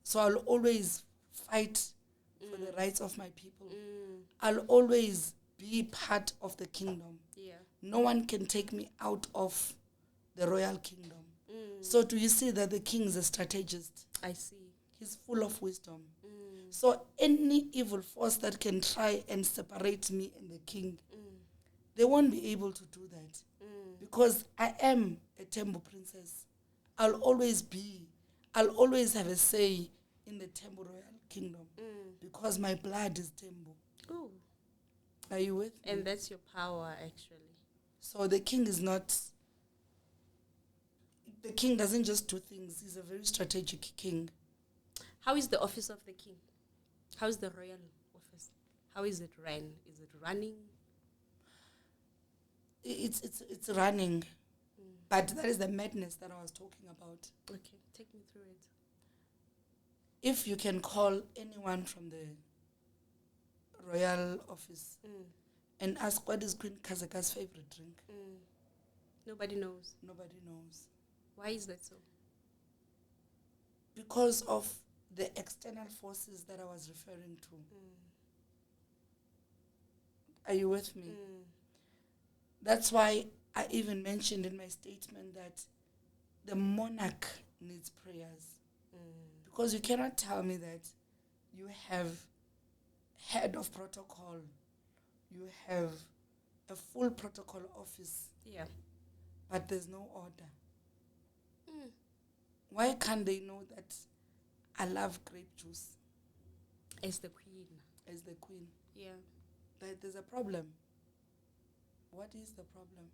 So I'll always fight for the rights of my people. I'll always be part of the kingdom. No one can take me out of the royal kingdom. So do you see that the king is a strategist? I see. He's full of wisdom. So any evil force that can try and separate me and the king, they won't be able to do that. Because I am a Thembu princess. I'll always have a say in the Thembu royal kingdom. Because my blood is Thembu. Ooh. Are you with me? And that's your power, actually. So the king is not... The king doesn't just do things. He's a very strategic king. How is the office of the king? How is the royal office? How is it ran? Is it running? It's running. But that is the madness that I was talking about. Okay, take me through it. If you can call anyone from the royal office and ask what is Queen Khazeka's favorite drink, Nobody knows. nobody knows. Why is that so? Because of the external forces that I was referring to. Are you with me? That's why I even mentioned in my statement that the monarch needs prayers. Because you cannot tell me that you have head of protocol, you have a full protocol office, but there's no order. Why can't they know that I love grape juice As the queen. as the queen? Yeah. That there's a problem. What is the problem?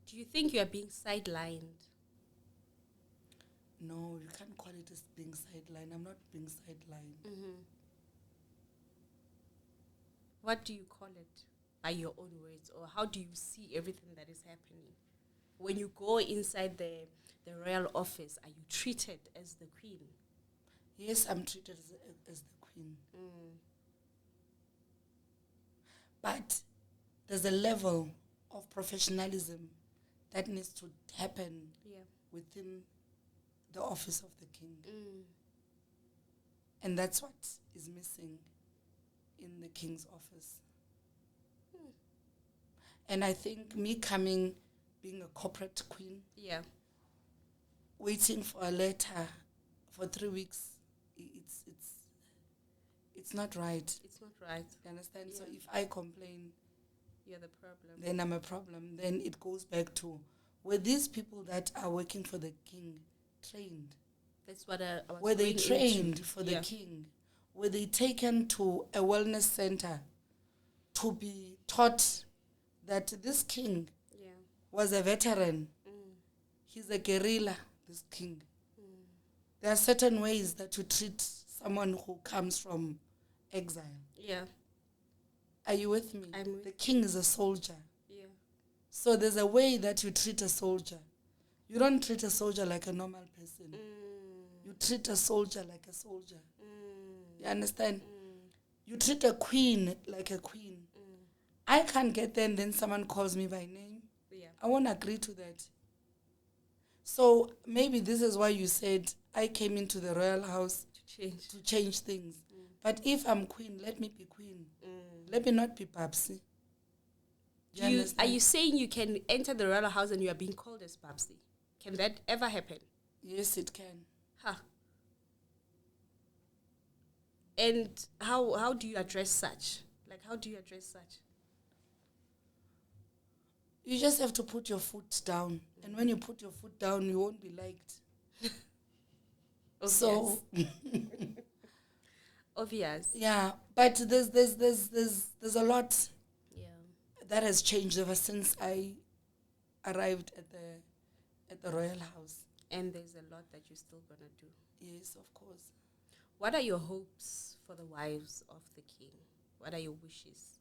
Do you think you are being sidelined? No, you can't call it as being sidelined. I'm not being sidelined. What do you call it? By your own words? Or how do you see everything that is happening? When you go inside the royal office, are you treated as the queen? Yes, I'm treated as the queen. But there's a level of professionalism that needs to happen within the office of the king. And that's what is missing in the king's office. And I think me coming, being a corporate queen, waiting for a letter for 3 weeks, it's not right. It's not right. You understand? So if I complain, You're the problem. then I'm a problem. Then it goes back to, were these people that are working for the king trained? That's what I was Were they going trained into. for the king? Were they taken to a wellness center to be taught that this king was a veteran. He's a guerrilla, this king. There are certain ways that you treat someone who comes from exile. Yeah. Are you with me? I'm with the king is a soldier. Yeah. So there's a way that you treat a soldier. You don't treat a soldier like a normal person. You treat a soldier like a soldier. You understand? You treat a queen like a queen. I can't get there and then someone calls me by name. Yeah. I won't agree to that. So maybe this is why you said I came into the royal house to change things. But if I'm queen, let me be queen. Let me not be Babsi. Are you saying you can enter the royal house and you are being called as Babsi? Can that ever happen? Yes, it can. Huh. And how do you address such? Like, how do you address such? You just have to put your foot down. And when you put your foot down, you won't be liked. So obvious. Yeah, but there's a lot Yeah. that has changed ever since I arrived at the royal house. And there's a lot that you're still gonna do. Yes, of course. What are your hopes for the wives of the king? What are your wishes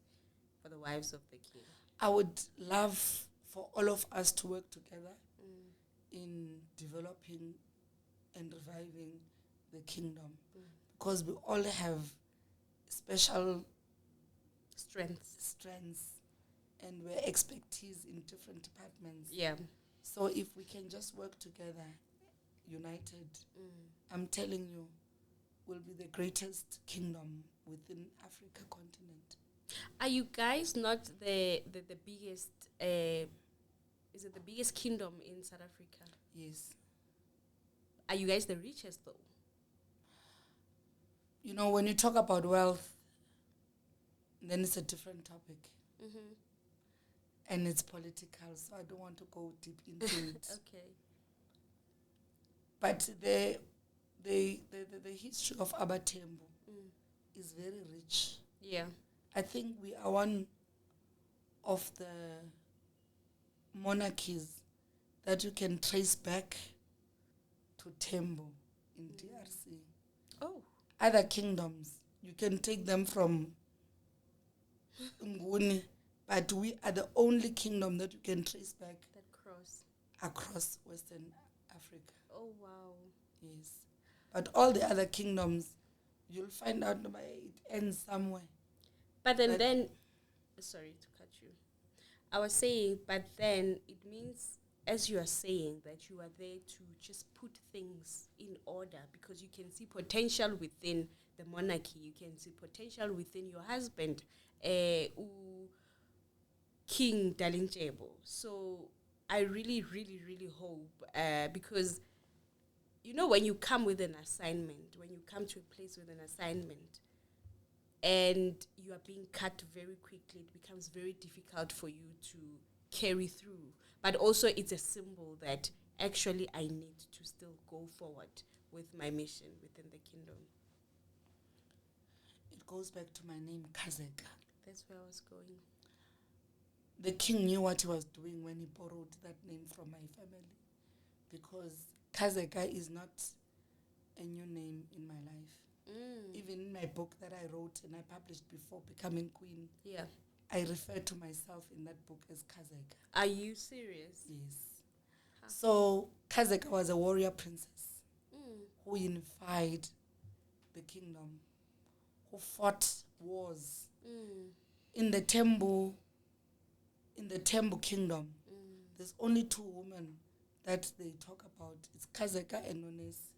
for the wives of the king? I would love for all of us to work together in developing and reviving the kingdom, because we all have special strengths and we're expertise in different departments. Yeah. So if we can just work together, united, I'm telling you, we'll be the greatest kingdom within Africa continent. Are you guys not the biggest, is it the biggest kingdom in South Africa? Yes. Are you guys the richest though? You know, when you talk about wealth, then it's a different topic. And it's political, so I don't want to go deep into it. Okay. But the history of Abathembu is very rich. Yeah. I think we are one of the monarchies that you can trace back to Tembo in DRC. Oh. Other kingdoms, you can take them from Nguni, but we are the only kingdom that you can trace back That cross. across Western Africa. Oh, wow. Yes. But all the other kingdoms, you'll find out it ends somewhere. But then, sorry to cut you. I was saying, but then it means, as you are saying, that you are there to just put things in order because you can see potential within the monarchy. You can see potential within your husband, King Dalinyebo. So I really, really, really hope, because, you know, when you come with an assignment, when you come to a place with an assignment, and you are being cut very quickly, it becomes very difficult for you to carry through. But also it's a symbol that actually I need to still go forward with my mission within the kingdom. It goes back to my name, Khazeka. That's where I was going. The king knew what he was doing when he borrowed that name from my family, because Khazeka is not a new name in my life. Even in my book that I wrote and I published before becoming queen, I refer to myself in that book as Khazeka. Are you serious? Yes. Huh. So Khazeka was a warrior princess who unified the kingdom, who fought wars. In the Tembu Kingdom, there's only two women that they talk about. It's Khazeka and Nonesi.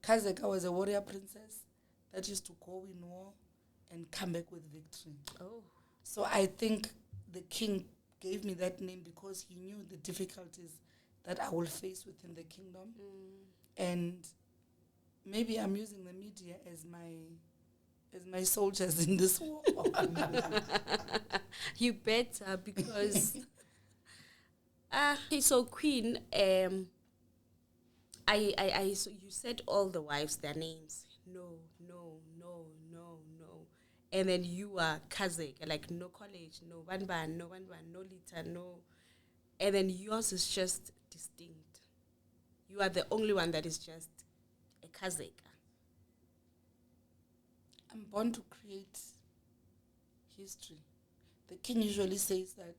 Khazeka was a warrior princess that used to go in war and come back with victory. Oh. So I think the king gave me that name because he knew the difficulties that I will face within the kingdom. And maybe I'm using the media as my soldiers in this war. You better, because okay, so Queen, so you said all the wives, their names. No. And then you are Khazeka, like no college, no Banban, no Lita, no. and then yours is just distinct. You are the only one that is just a Khazeka. I'm born to create history. The king usually says that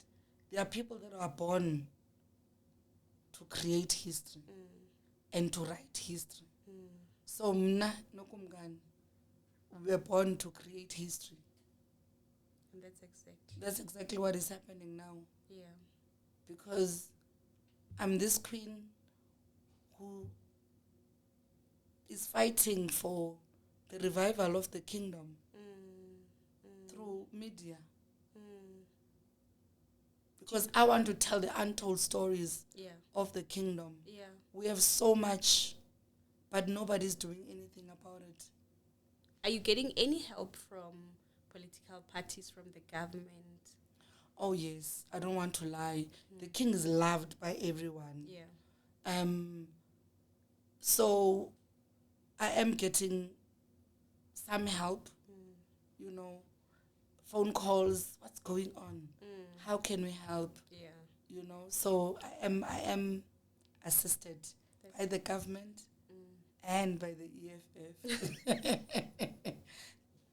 there are people that are born to create history and to write history. So mna nokumngani, we were born to create history. And That's exactly what is happening now. Yeah. Because I'm this queen who is fighting for the revival of the kingdom through media. Because I want to tell the untold stories of the kingdom. Yeah. We have so much, but nobody's doing anything about it. Are you getting any help from political parties, from the government? Oh yes, I don't want to lie. The king is loved by everyone. Yeah. So I am getting some help, you know, phone calls, what's going on? How can we help? Yeah. You know, so I am assisted by the government and by the EFF.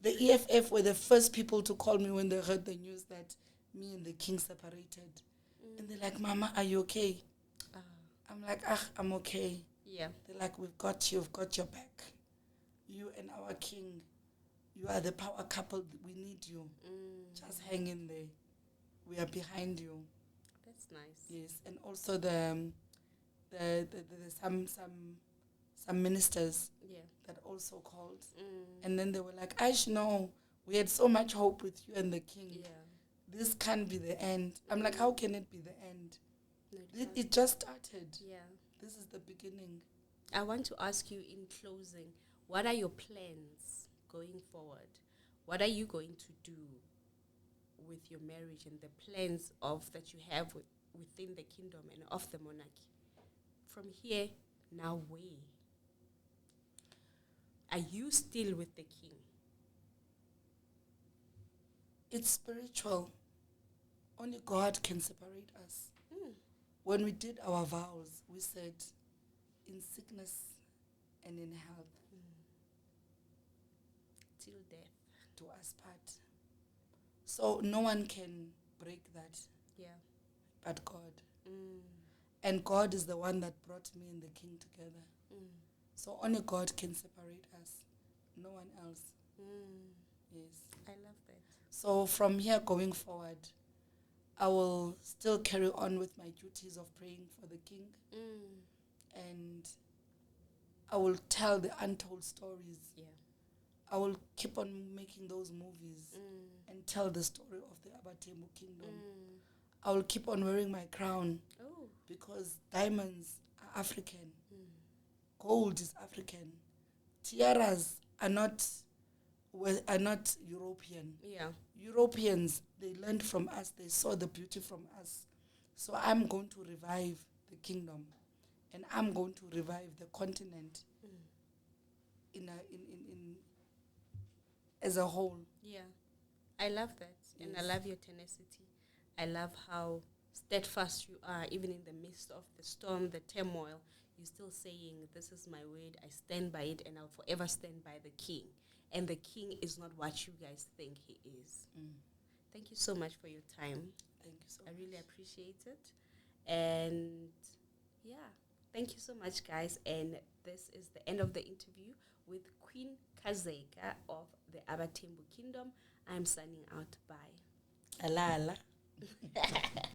The EFF were the first people to call me when they heard the news that me and the king separated. And they're like, Mama, are you okay? I'm like, I'm okay. Yeah. They're like, we've got you, we've got your back. You and our king, you are the power couple, we need you. Just hang in there. We are behind you. That's nice. Yes, and also the some ministers that also called, and then they were like, Aish, no, we had so much hope with you and the king. Yeah. This can't be the end. I'm like, how can it be the end? No, It just started. Yeah. This is the beginning. I want to ask you in closing, what are your plans going forward? What are you going to do with your marriage and the plans of that you have within the kingdom and of the monarchy? From here, now where? Are you still with the king? It's spiritual. Only God can separate us. When we did our vows, we said, in sickness and in health, Till death. do us part. So no one can break that Yeah. but God. And God is the one that brought me and the king together. So only God can separate us. No one else. Yes. I love that. So from here going forward, I will still carry on with my duties of praying for the king. And I will tell the untold stories. Yeah. I will keep on making those movies and tell the story of the Abathembu Kindom. I will keep on wearing my crown because diamonds are African. Gold is African. Tiaras are not European. Yeah. Europeans, they learned from us. They saw the beauty from us. So I'm going to revive the kingdom, and I'm going to revive the continent in as a whole. Yeah. I love that. And I Yes. love your tenacity. I love how steadfast you are, even in the midst of the storm, the turmoil. You're still saying, this is my word, I stand by it, and I'll forever stand by the king. And the king is not what you guys think he is. Thank you so much for your time. Thank you so I much. really appreciate it. And yeah, thank you so much, guys. And this is the end of the interview with Queen Khazeka of the Abathembu Kindom. I'm signing out. Bye. Allah, Allah.